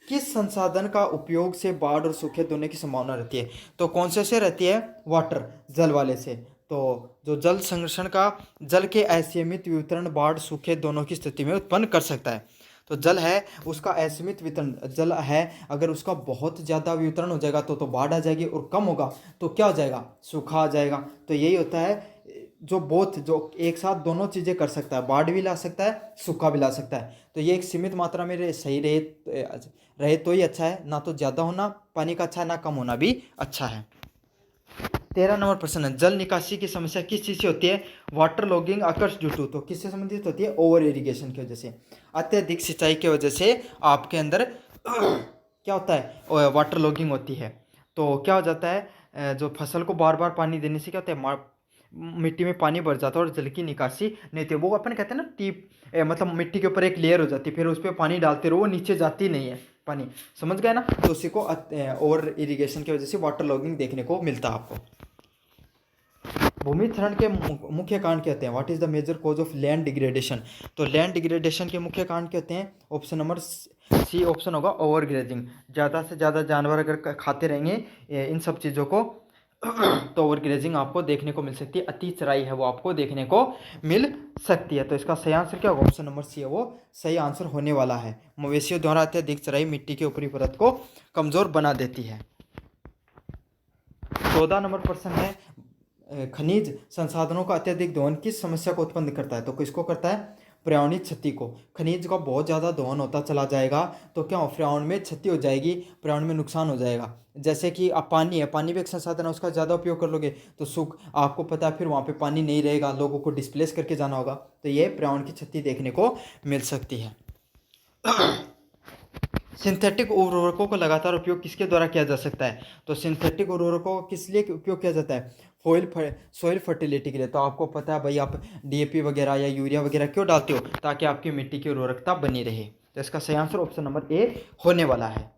किस संसाधन का उपयोग से बाढ़ और सूखे होने की संभावना रहती है? तो कौन से रहती है? वाटर, जल वाले से। तो जो जल संरक्षण का, जल के असीमित वितरण बाढ़ सूखे दोनों की स्थिति में उत्पन्न कर सकता है। तो जल है उसका असीमित वितरण, जल है अगर उसका बहुत ज़्यादा वितरण हो जाएगा तो बाढ़ आ जाएगी, और कम होगा तो क्या हो जाएगा? सूखा आ जाएगा। तो यही होता है जो एक साथ दोनों चीज़ें कर सकता है, बाढ़ भी ला सकता है, सूखा भी ला सकता है। तो ये एक सीमित मात्रा में सही रहे तो ही अच्छा है, ना तो ज़्यादा होना पानी का अच्छा है, ना कम होना भी अच्छा है। 13 नंबर प्रश्न है, जल निकासी की समस्या किस चीज़ से होती है? Water logging occurs due to. तो किससे संबंधित होती है? ओवर इरिगेशन की वजह से, अत्यधिक सिंचाई की वजह से आपके अंदर क्या होता है? वाटर लॉगिंग होती है। तो क्या हो जाता है? जो फसल को बार बार पानी देने से क्या होता है? मिट्टी में पानी भर जाता है और जल की निकासी नहीं होती। वो अपन कहते हैं ना टीप, मतलब मिट्टी के ऊपर एक लेयर हो जाती है, फिर उस पर पानी डालते रहो, वो नीचे जाती नहीं है पानी। समझ गए ना? तो उसी को ओवर इरिगेशन की वजह से वाटर लॉगिंग देखने को मिलता है आपको। भूमि क्षरण के मुख्य कारण क्या होते हैं? What is the major cause of land degradation? तो लैंड डिग्रेडेशन के मुख्य कारण क्या होते हैं? ऑप्शन नंबर सी ऑप्शन होगा, ओवर ग्रेजिंग। ज़्यादा से ज़्यादा जानवर अगर खाते रहेंगे इन सब चीज़ों को तो ओवर ग्रेजिंग आपको देखने को मिल सकती है, अति चराई है वो आपको देखने को मिल सकती है। तो इसका सही आंसर क्या होगा? ऑप्शन नंबर सी है वो सही आंसर होने वाला है। मवेशियों द्वारा अत्यधिक चराई मिट्टी के ऊपरी परत को कमजोर बना देती है। 14 नंबर प्रश्न है, खनिज संसाधनों का अत्यधिक दोहन किस समस्या को उत्पन्न करता है? तो किसको करता है? पर्यावरणीय क्षति को। खनिज का बहुत ज़्यादा दोहन होता चला जाएगा तो क्या हो, पर्यावरण में क्षति हो जाएगी, पर्यावरण में नुकसान हो जाएगा। जैसे कि अब पानी है, पानी भी एक संसाधन है, उसका ज़्यादा उपयोग कर लोगे तो सूख, आपको पता है फिर वहाँ पे पानी नहीं रहेगा, लोगों को डिस्प्लेस करके जाना होगा, तो ये पर्यावरण की क्षति देखने को मिल सकती है। सिंथेटिक उर्वरकों को लगातार उपयोग किसके द्वारा किया जा सकता है? तो सिंथेटिक उर्वरकों को किस लिए उपयोग किया जाता है? सॉइल फर्टिलिटी के लिए। तो आपको पता है भाई, आप डीएपी वगैरह या यूरिया वगैरह क्यों डालते हो? ताकि आपकी मिट्टी की उर्वरकता बनी रहे। तो इसका सही आंसर ऑप्शन नंबर ए होने वाला है।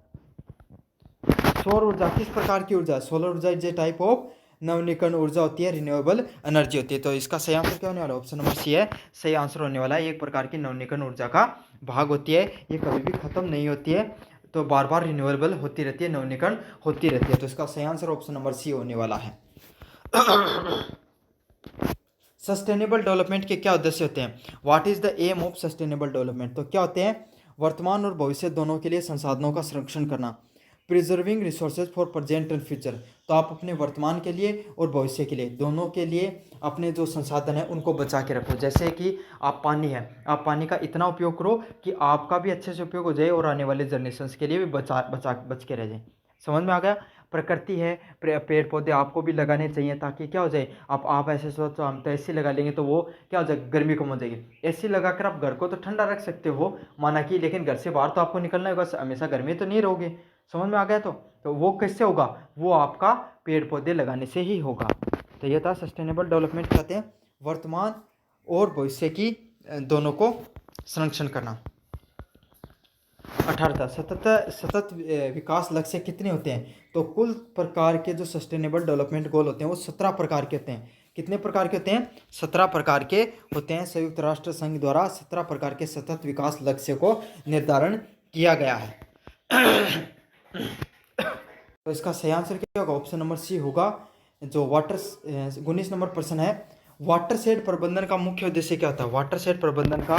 सौर ऊर्जा किस प्रकार की ऊर्जा है? सोलर ऊर्जा इज ए टाइप ऑफ नवनीकरण ऊर्जा होती है, रिन्यूएबल एनर्जी होती है। तो इसका सही आंसर क्या होने वाला है? ऑप्शन नंबर सी है सही आंसर होने वाला है। एक प्रकार की नवनीकरण ऊर्जा का भाग होती है, ये कभी भी खत्म नहीं होती है, तो बार बार रिन्यूएबल होती रहती है, नवनीकरण होती रहती है। तो इसका सही आंसर ऑप्शन नंबर सी होने वाला है। सस्टेनेबल डेवलपमेंट के क्या उद्देश्य होते हैं? What is the aim of sustainable development? तो क्या होते हैं? वर्तमान और भविष्य दोनों के लिए संसाधनों का संरक्षण करना। Preserving resources for present and future, तो आप अपने वर्तमान के लिए और भविष्य के लिए, दोनों के लिए अपने जो संसाधन है उनको बचा के रखो। जैसे कि आप पानी है, आप पानी का इतना उपयोग करो कि आपका भी अच्छे से उपयोग हो जाए और आने वाले जनरेशन्स के लिए भी बच के रह जाए। समझ में आ गया? प्रकृति है, पेड़ पौधे आपको भी लगाने चाहिए, ताकि क्या हो जाए, आप ऐसे सोचो हम तो एसी लगा लेंगे तो वो क्या हो जाएगा, गर्मी कम हो जाएगी। एसी लगाकर आप घर को तो ठंडा रख सकते हो माना कि, लेकिन घर से बाहर तो आपको निकलना होगा, हमेशा गर्मी तो नहीं रहोगे। समझ में आ गया? तो वो कैसे होगा? वो आपका पेड़ पौधे लगाने से ही होगा। तो ये था सस्टेनेबल डेवलपमेंट, कहते हैं वर्तमान और भविष्य की दोनों को संरक्षण करना। 18 सतत विकास लक्ष्य कितने होते हैं? तो कुल प्रकार के जो सस्टेनेबल डेवलपमेंट गोल होते हैं वो 17 प्रकार के होते हैं। कितने प्रकार के होते हैं? 17 प्रकार के होते हैं। संयुक्त राष्ट्र संघ द्वारा 17 प्रकार के सतत विकास लक्ष्य को निर्धारण किया गया है। तो इसका सही आंसर क्या होगा? ऑप्शन नंबर सी होगा। जो 19 नंबर प्रश्न है, वाटर शेड प्रबंधन का मुख्य उद्देश्य क्या होता है? वाटर शेड प्रबंधन का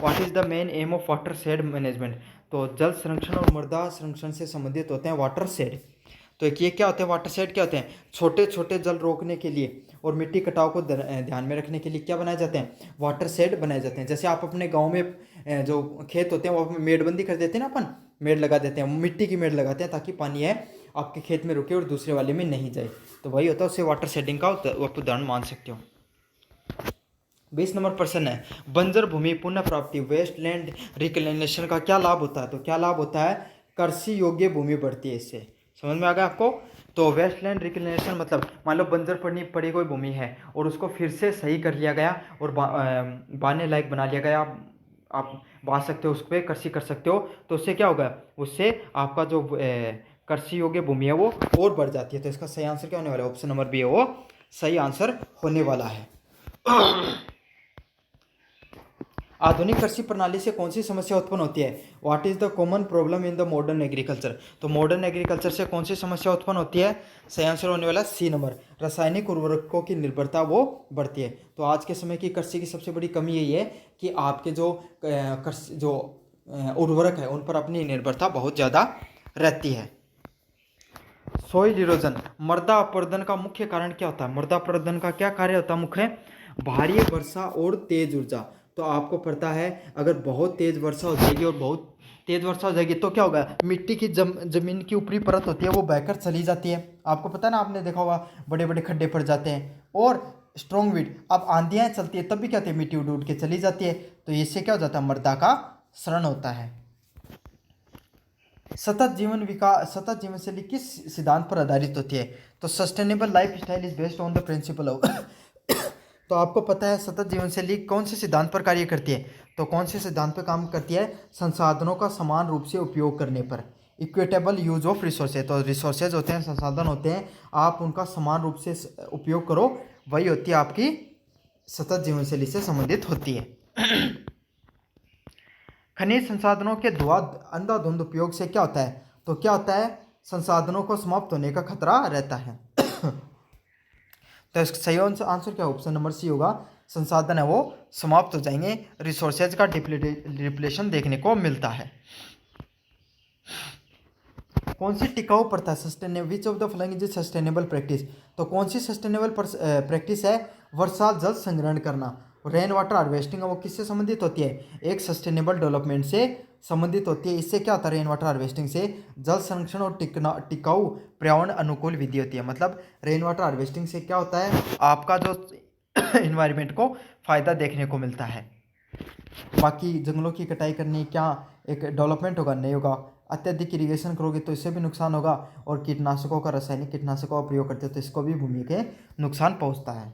what is the main M of water shade management? तो जल संरक्षण और मृदा संरक्षण से संबंधित होते हैं वाटर शेड। तो एक ये क्या होते हैं? वाटर शेड क्या होते हैं? छोटे छोटे जल रोकने के लिए और मिट्टी कटाव को ध्यान में रखने के लिए क्या बनाए जाते हैं? वाटर शेड बनाए जाते हैं। जैसे आप अपने गाँव में जो खेत होते हैं वो मेड़बंदी कर देते हैं ना, अपन मेड़ लगा देते हैं, मिट्टी की मेड़ लगाते हैं ताकि पानी है आपके खेत में रुके और दूसरे वाले में नहीं जाए। तो वही होता है, उससे वाटर शेडिंग का आप उदाहरण मान सकते हो। 20 नंबर प्रश्न है, बंजर भूमि पुनः प्राप्ति वेस्टलैंड रिक्लेमेशन का क्या लाभ होता है? तो क्या लाभ होता है? कृषि योग्य भूमि बढ़ती है इससे। समझ में आ गया आपको? तो वेस्टलैंड रिक्लेमेशन मतलब मान लो बंजर पड़ी कोई भूमि है और उसको फिर से सही कर लिया गया और बाने लायक बना लिया गया, आप बा सकते हो, उस पर कृषि कर सकते हो। तो उससे क्या होगा? उससे आपका जो कृषि योग्य भूमि है वो और बढ़ जाती है। तो इसका सही आंसर क्या होने वाला है? ऑप्शन नंबर बी है वो सही आंसर होने वाला है। आधुनिक कृषि प्रणाली से कौन सी समस्या उत्पन्न होती है? What is the common problem in the modern agriculture? तो मॉडर्न एग्रीकल्चर से कौन सी समस्या उत्पन्न होती है? सही आंसर होने वाला सी नंबर, रासायनिक उर्वरकों की निर्भरता वो बढ़ती है। तो आज के समय की कृषि की सबसे बड़ी कमी यही है कि आपके जो उर्वरक है उन पर अपनी निर्भरता बहुत ज़्यादा रहती है। सॉइल इरोजन, मृदा अपरदन का मुख्य कारण क्या होता है? मृदा अपरदन का क्या कार्य होता है मुख्य? भारी वर्षा और तेज ऊर्जा। तो आपको पता है अगर बहुत तेज वर्षा हो जाएगी और बहुत तेज वर्षा हो जाएगी तो क्या होगा? मिट्टी की जमीन की ऊपरी परत होती है वो बहकर चली जाती है। आपको पता है ना, आपने देखा होगा बड़े बड़े खड्डे पड़ जाते हैं। और स्ट्रॉन्ग विंड, अब आंधियाँ चलती है तब भी क्या होती है? मिट्टी उड़ उड़ के चली जाती है। तो इससे क्या हो जाता है? मृदा का क्षरण होता है। सतत जीवन शैली किस सिद्धांत पर आधारित होती है? तो sustainable life style is based on the principle of तो आपको पता है सतत जीवन शैली कौन से सिद्धांत पर कार्य करती है? तो कौन से सिद्धांत पर काम करती है? संसाधनों का समान रूप से उपयोग करने पर, इक्विटेबल यूज ऑफ रिसोर्सेज। तो रिसोर्सेज होते हैं, संसाधन होते हैं, आप उनका समान रूप से उपयोग करो, वही होती है आपकी सतत जीवन शैली से संबंधित होती है। खनिज संसाधनों के अंधाधुंध उपयोग से क्या होता है, तो क्या होता है, संसाधनों को समाप्त होने का खतरा रहता है। तो इसका सही आंसर क्या, ऑप्शन नंबर सी होगा, संसाधन है वो समाप्त हो जाएंगे, रिसोर्सेज का डिप्लेशन देखने को मिलता है। कौन सी टिकाऊ प्रथा, sustainable, which of the following is sustainable practice, तो कौन सी सस्टेनेबल प्रैक्टिस है, वर्षा जल संग्रहण करना, रेन वाटर हार्वेस्टिंग, वो किससे संबंधित होती है, एक सस्टेनेबल डेवलपमेंट से संबंधित होती है। इससे क्या होता है, रेन वाटर हार्वेस्टिंग से जल संरक्षण और टिकाऊ पर्यावरण अनुकूल विधि होती है। मतलब रेन वाटर हार्वेस्टिंग से क्या होता है, आपका जो इन्वायरमेंट को फायदा देखने को मिलता है। बाकी जंगलों की कटाई करनी क्या एक डेवलपमेंट होगा, नहीं होगा। अत्यधिक इरिगेशन करोगे तो इससे भी नुकसान होगा, और कीटनाशकों का, रासायनिक कीटनाशकों का प्रयोग करते हो तो इसको भी भूमि के नुकसान पहुंचता है।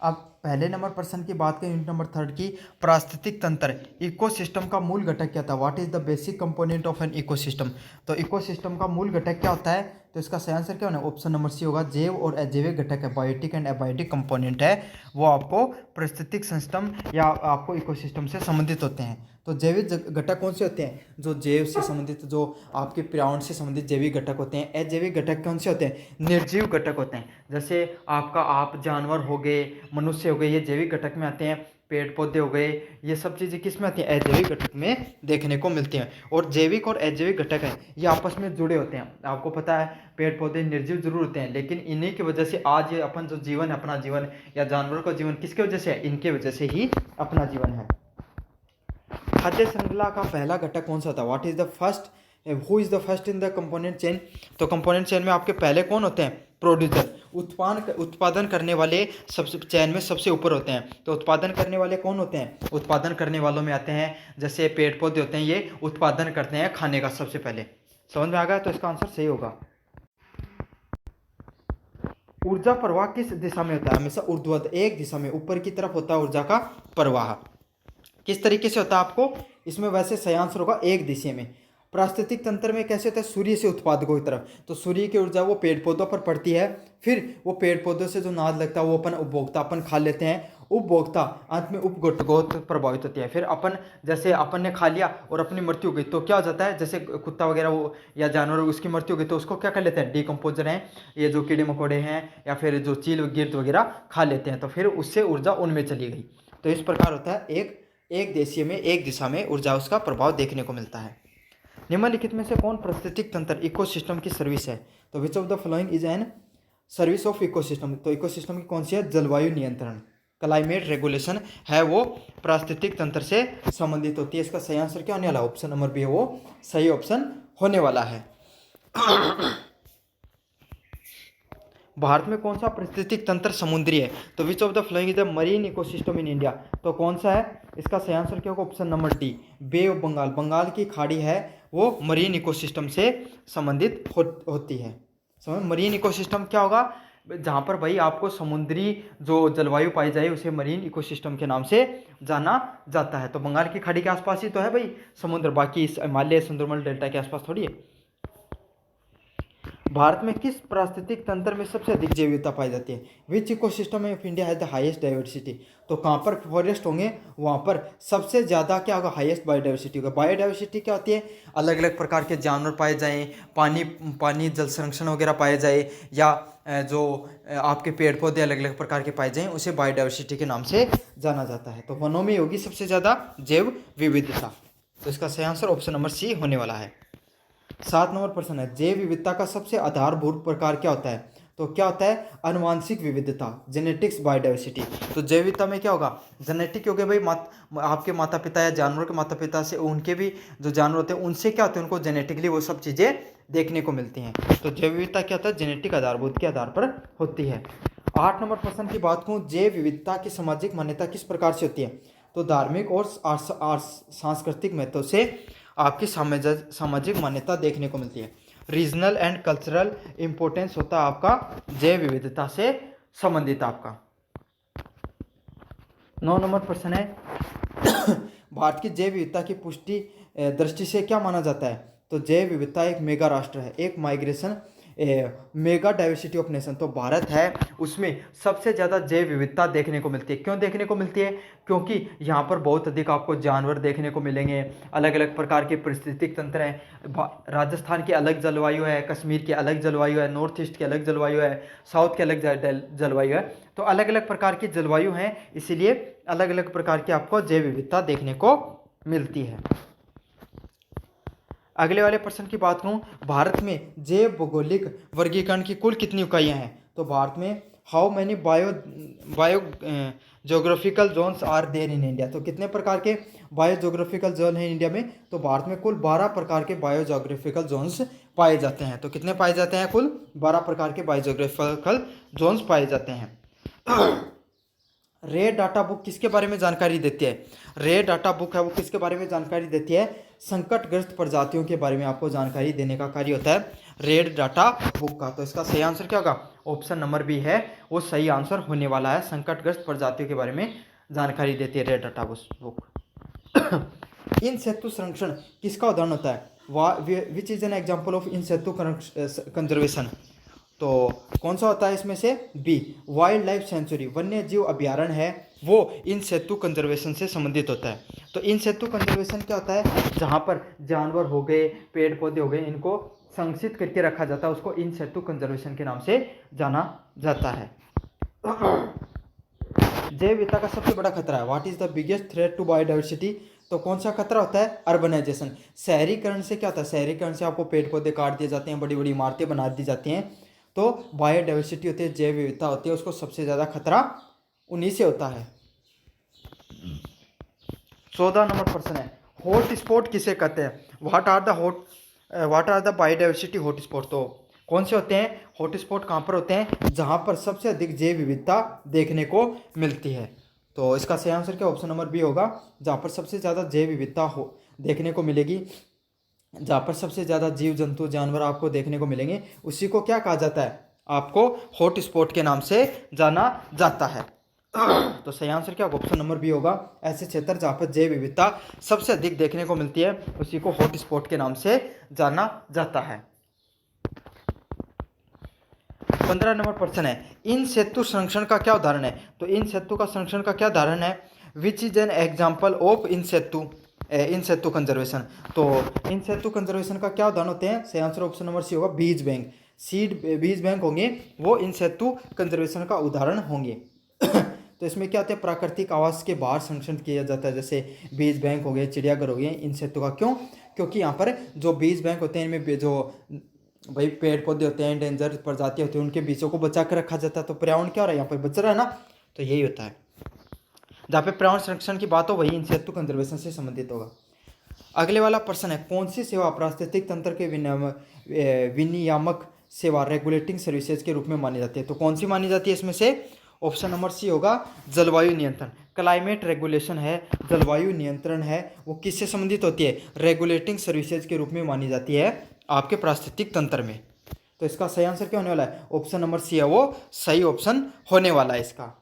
अब पहले नंबर प्रश्न की बात करें, यूनिट नंबर 3 की, पारिस्थितिक तंत्र, इकोसिस्टम का मूल घटक क्या था, what is the basic component of an ecosystem, तो इकोसिस्टम का मूल घटक क्या होता है, तो इसका सही आंसर क्या होना, ऑप्शन नंबर सी होगा, जैव और अजैविक घटक है, बायोटिक एंड एबायोटिक कंपोनेंट है, वो आपको पारिस्थितिक सिस्टम या आपको इकोसिस्टम से संबंधित होते हैं। तो जैविक घटक कौन से होते हैं, जो जैव से संबंधित, जो आपके पर्यावरण से संबंधित जैविक घटक होते हैं। अजैविक घटक कौन से होते हैं, निर्जीव घटक होते हैं, जैसे आपका आप जानवर हो गए, मनुष्य हो गए, ये जैविक घटक में आते हैं। पेड़ पौधे हो गए, ये सब चीज़ें किस में आती हैं, अजैविक घटक में देखने को मिलती हैं। और जैविक और अजैविक घटक हैं ये आपस में जुड़े होते हैं। आपको पता है पेड़ पौधे निर्जीव जरूर होते हैं, लेकिन इन्हीं की वजह से आज ये अपन जो जीवन है, अपना जीवन या जानवरों का जीवन किसके वजह से है, इनके वजह से ही अपना जीवन है। खाद्य श्रृंखला का पहला घटक कौन सा था, what is the first, who is the first in the component chain, तो कंपोनेंट चेन में आपके पहले कौन होते हैं, प्रोड्यूसर, उत्पादन करने वाले सबसे चैन में सबसे ऊपर होते हैं। तो उत्पादन करने वाले कौन होते हैं, उत्पादन करने वालों में आते हैं जैसे पेड़ पौधे होते हैं, ये उत्पादन करते हैं खाने का सबसे पहले। समझ में आ गया, तो इसका आंसर सही होगा। ऊर्जा प्रवाह किस दिशा में होता है, हमेशा ऊर्ध्वाधर, एक दिशा में ऊपर की तरफ होता है ऊर्जा का प्रवाह। किस तरीके से होता है आपको, इसमें वैसे सही आंसर होगा एक दिशा में। पारिस्थितिक तंत्र में कैसे होता है, सूर्य से उत्पादकों की तरफ, तो सूर्य की ऊर्जा वो पेड़ पौधों पर पड़ती है, फिर वो पेड़ पौधों से जो नाद लगता है वो अपन उपभोक्ता अपन खा लेते हैं, उपभोक्ता अंत में उपभोक्त प्रभावित होती है। फिर अपन जैसे अपन ने खा लिया और अपनी मृत्यु हो गई तो क्या हो जाता है, जैसे कुत्ता वगैरह वो या जानवर उसकी मृत्यु हो गई तो उसको क्या कर लेते हैं, डिकम्पोजर हैं, ये जो कीड़े मकोड़े हैं या फिर जो चील गिरद वगैरह खा लेते हैं, तो फिर उससे ऊर्जा उनमें चली गई। तो इस प्रकार होता है एक देशीय में एक दिशा में ऊर्जा उसका प्रभाव देखने को मिलता है। निम्नलिखित में से कौन पारिस्थितिक तंत्र इकोसिस्टम की सर्विस है, तो which of the following is an service of ecosystem, तो इकोसिस्टम की कौन सी है, जलवायु नियंत्रण, क्लाइमेट रेगुलेशन है वो पारिस्थितिक तंत्र से संबंधित होती है। इसका सही आंसर क्या होने वाला, ऑप्शन नंबर बी है वो सही ऑप्शन होने वाला है। भारत में कौन सा पारिस्थितिक तंत्र समुद्री है, तो which of the following is the marine ecosystem in India, तो कौन सा है, इसका सही आंसर क्या होगा, option number D, bay of Bengal, Bengal की खाड़ी है वो मरीन इकोसिस्टम से संबंधित होती है। समझ, मरीन इकोसिस्टम क्या होगा, जहाँ पर भाई आपको समुद्री जो जलवायु पाई जाए उसे मरीन इकोसिस्टम के नाम से जाना जाता है। तो बंगाल की खाड़ी के आसपास ही तो है भाई समुद्र, बाकी इस हिमालय सुंदरबन डेल्टा के आसपास थोड़ी है। भारत में किस पारिस्थितिक तंत्र में सबसे अधिक जैव विविधता पाई जाती है, which ecosystem of India has the highest diversity, तो कहाँ पर फॉरेस्ट होंगे वहाँ पर सबसे ज़्यादा क्या होगा, हाईएस्ट बायोडाइवर्सिटी होगा। बायोडाइवर्सिटी क्या होती है, अलग अलग प्रकार के जानवर पाए जाएँ, पानी जल संरक्षण वगैरह पाए जाए, या जो आपके पेड़ पौधे अलग अलग प्रकार के पाए जाएँ उसे बायोडाइवर्सिटी के नाम से जाना जाता है। तो वनों में होगी सबसे ज़्यादा जैव विविधता, तो इसका सही आंसर ऑप्शन नंबर सी होने वाला है। 7 नंबर प्रश्न है, जैव विविधता का सबसे आधारभूत प्रकार क्या होता है, तो क्या होता है, अनुवांशिक विविधता, जेनेटिक्स बायोडाइवर्सिटी। तो जैव विविधता में क्या होगा, जेनेटिक हो गया भाई, आपके माता पिता या जानवरों के माता पिता से, उनके भी जो जानवर होते हैं उनसे क्या होते हैं, उनको जेनेटिकली वो सब चीज़ें देखने को मिलती हैं। तो जैव विविधता क्या होता है, जेनेटिक आधारभूत के आधार पर होती है। 8 नंबर प्रश्न की बात करूँ, जैव विविधता की सामाजिक मान्यता किस प्रकार से होती है, तो धार्मिक और सांस्कृतिक महत्व से आपकी सामाजिक मान्यता देखने को मिलती है। रीजनल एंड कल्चरल इंपॉर्टेंस होता है आपका जैव विविधता से संबंधित आपका। 9 नंबर प्रश्न है, भारत की जैव विविधता की पुष्टि दृष्टि से क्या माना जाता है, तो जैव विविधता एक मेगा राष्ट्र है, एक migration mega diversity of nation, तो भारत है उसमें सबसे ज़्यादा जैव विविधता देखने को मिलती है। क्यों देखने को मिलती है? क्योंकि यहाँ पर बहुत अधिक आपको जानवर देखने को मिलेंगे, अलग अलग प्रकार के पारिस्थितिक तंत्र हैं। राजस्थान की अलग जलवायु है, कश्मीर की अलग जलवायु है, नॉर्थ ईस्ट की अलग जलवायु है, साउथ की अलग जलवायु है। तो अलग अलग प्रकार की जलवायु हैं, इसीलिए अलग अलग प्रकार की आपको जैव विविधता देखने को मिलती है। अगले वाले प्रश्न की बात करूं, भारत में जैव भौगोलिक वर्गीकरण की कुल कितनी इकाइयां हैं? तो भारत में how many biogeographical zones are there in India, तो कितने प्रकार के बायो जोग्राफिकल जोन हैं इंडिया में? तो भारत में कुल 12 प्रकार के बायो जोग्राफिकल जोन्स पाए जाते हैं। तो कितने पाए जाते हैं? कुल 12 प्रकार के बायो जोग्राफिकल जोन्स पाए जाते हैं। रेड डाटा बुक किसके बारे में जानकारी देती है? रेड डाटा बुक है वो किसके बारे में जानकारी देती है? संकटग्रस्त प्रजातियों के बारे में आपको जानकारी देने का कार्य होता है रेड डाटा बुक का। तो इसका सही आंसर क्या होगा? ऑप्शन नंबर बी है वो सही आंसर होने वाला है। संकटग्रस्त प्रजातियों के बारे में जानकारी देती है रेड डाटा बुक। इन सेतु संरक्षण किसका उदाहरण होता है? Which is an example of in Setu conservation, तो कौन सा होता है इसमें से? बी, वाइल्ड लाइफ सेंचुरी, वन्य जीव अभ्यारण्य है वो इन सेतु कंजर्वेशन से संबंधित होता है। तो इन सेतु कंजर्वेशन क्या होता है? जहाँ पर जानवर हो गए, पेड़ पौधे हो गए, इनको संरक्षित करके रखा जाता है, उसको इन सेतु कंजर्वेशन के नाम से जाना जाता है। जैव विविधता का सबसे बड़ा खतरा है, what is the biggest threat to biodiversity, तो कौन सा खतरा होता है? अर्बनाइजेशन, शहरीकरण से क्या होता है? शहरीकरण से आपको पेड़ पौधे काट दिए जाते हैं, बड़ी बड़ी इमारतें बना दी जाती हैं, तो बायोडाइवर्सिटी होती है, जैव विविधता होती है, उसको सबसे ज़्यादा खतरा उन्हीं से होता है। 14 नंबर प्रश्न है, हॉट स्पॉट किसे कहते हैं? What are the biodiversity hot spot, तो कौन से होते हैं हॉट स्पॉट? कहाँ पर होते हैं? जहाँ पर सबसे अधिक जैव विविधता देखने को मिलती है। तो इसका सही आंसर क्या? ऑप्शन नंबर बी होगा, जहाँ पर सबसे ज़्यादा जैव विविधता हो देखने को मिलेगी, जहाँ पर सबसे ज़्यादा जीव जंतु जानवर आपको देखने को मिलेंगे, उसी को क्या कहा जाता है? आपको हॉट स्पॉट के नाम से जाना जाता है। तो सही आंसर क्या होगा? ऑप्शन नंबर बी होगा, ऐसे क्षेत्र जहाँ पर जैव विविधता सबसे अधिक देखने को मिलती है उसी को हॉट स्पॉट के नाम से जाना जाता है। 15 नंबर प्रश्न है, इन सेतु संरक्षण का क्या उदाहरण है? तो इन सेतु का संरक्षण का क्या उदाहरण है? Which is an example of in Setu conservation, तो इन सेतु कंजर्वेशन का क्या उदाहरण होते हैं? सही आंसर ऑप्शन नंबर सी होगा, बीज बैंक, बीज बैंक होंगे वो इन सेतु कंजर्वेशन का उदाहरण होंगे। तो इसमें क्या होता है? प्राकृतिक आवास के बाहर संरक्षण किया जाता है, जैसे बीज बैंक हो गए, चिड़ियाघर हो गए, इन सेतु का। क्यों? क्योंकि यहाँ पर जो बीज बैंक होते हैं इनमें जो भाई पेड़ पौधे होते हैं, डेंजर प्रजातियाँ होती हैं, उनके बीजों को बचा कर रखा जाता है। तो पर्यावरण क्या हो रहा है? यहाँ पर बच रहा है ना, तो यही होता है। जहाँ पे पर्यावरण संरक्षण की बात हो वही इन सेतु कंजर्वेशन से संबंधित होगा। अगले वाला प्रश्न है, कौन सी सेवा पारिस्थितिक तंत्र के विनियामक सेवा रेगुलेटिंग सर्विसेज के रूप में मानी जाती है? तो कौन सी मानी जाती है इसमें से? ऑप्शन नंबर सी होगा, जलवायु नियंत्रण, क्लाइमेट रेगुलेशन है, जलवायु नियंत्रण है, वो किससे संबंधित होती है? रेगुलेटिंग सर्विसेज के रूप में मानी जाती है आपके पारिस्थितिक तंत्र में। तो इसका सही आंसर क्या होने वाला है? ऑप्शन नंबर सी है वो सही ऑप्शन होने वाला है इसका।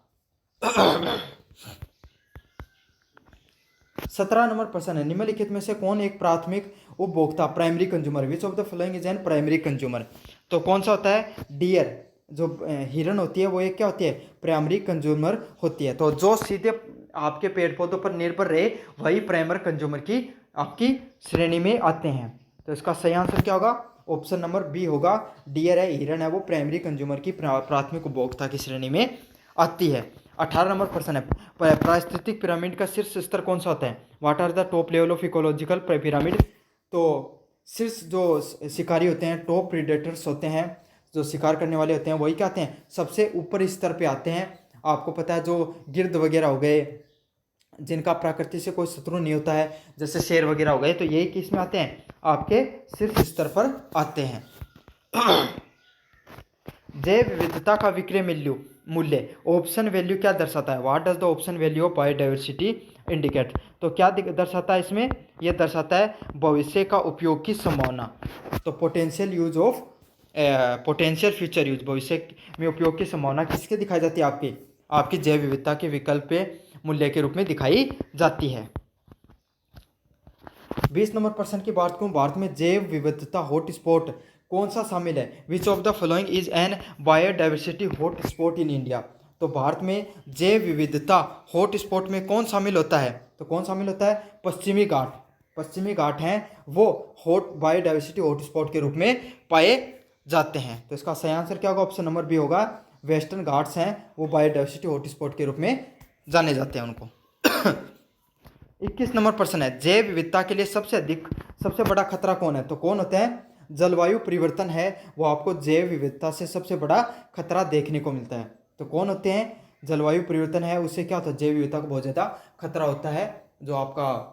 17 नंबर प्रश्न है, निम्नलिखित में से कौन एक प्राथमिक उपभोक्ता primary consumer, which of the following is an primary consumer, तो कौन सा होता है? डियर, जो हिरन होती है वो एक क्या होती है? प्राइमरी कंज्यूमर होती है। तो जो सीधे आपके पेड़ पौधों पर निर्भर रहे वही प्राइमरी कंज्यूमर की आपकी श्रेणी में आते हैं। तो इसका सही आंसर क्या होगा? ऑप्शन नंबर बी होगा, डियर है, हिरन है, वो प्राइमरी कंज्यूमर की प्राथमिक उपभोक्ता की श्रेणी में आती है। 18 नंबर प्रश्न है, पारिस्थितिक पिरामिड का शीर्ष स्तर कौन सा होता है? What are the top level of ecological pyramid, तो शीर्ष जो शिकारी होते हैं, टॉप प्रीडेटर्स होते हैं, जो शिकार करने वाले होते हैं, वही क्या आते हैं? सबसे ऊपर स्तर पे आते हैं। आपको पता है जो गिर्द वगैरह हो गए, जिनका प्रकृति से कोई शत्रु नहीं होता है, जैसे शेर वगैरह हो गए, तो यही किस में आते हैं? आपके शीर्ष स्तर पर आते हैं। जैव विविधता का विक्रय मूल्य ऑप्शन वैल्यू क्या दर्शाता है? What does the option value of biodiversity indicate, तो क्या दर्शाता है इसमें? यह दर्शाता है भविष्य का उपयोग की संभावना। तो पोटेंशियल फ्यूचर यूज, भविष्य में उपयोग की संभावना किसके दिखाई जाती है? आपकी जैव विविधता के विकल्प मूल्य के रूप में दिखाई जाती है। 20 नंबर प्रश्न की बात करूं, भारत में जैव विविधता हॉटस्पॉट कौन सा शामिल है? Which of the following is an biodiversity hot spot in India? तो भारत में जैव विविधता हॉट स्पॉट में कौन शामिल होता है? तो कौन शामिल होता है? पश्चिमी घाट। पश्चिमी घाट हैं वो हॉट बायोडाइवर्सिटी हॉट स्पॉट के रूप में पाए जाते हैं। तो इसका सही आंसर क्या होगा? ऑप्शन नंबर बी होगा। वेस्टर्न घाट्स हैं वो बायोडाइवर्सिटी हॉट स्पॉट के रूप में जाने जाते हैं उनको। 21 नंबर प्रश्न है, जैव विविधता के लिए सबसे बड़ा खतरा कौन है? तो कौन होते हैं? जलवायु परिवर्तन है वो आपको जैव विविधता से सबसे बड़ा खतरा देखने को मिलता है। तो कौन होते हैं? जलवायु परिवर्तन है उससे क्या होता है? जैव विविधता को बहुत ज़्यादा खतरा होता है। जो आपका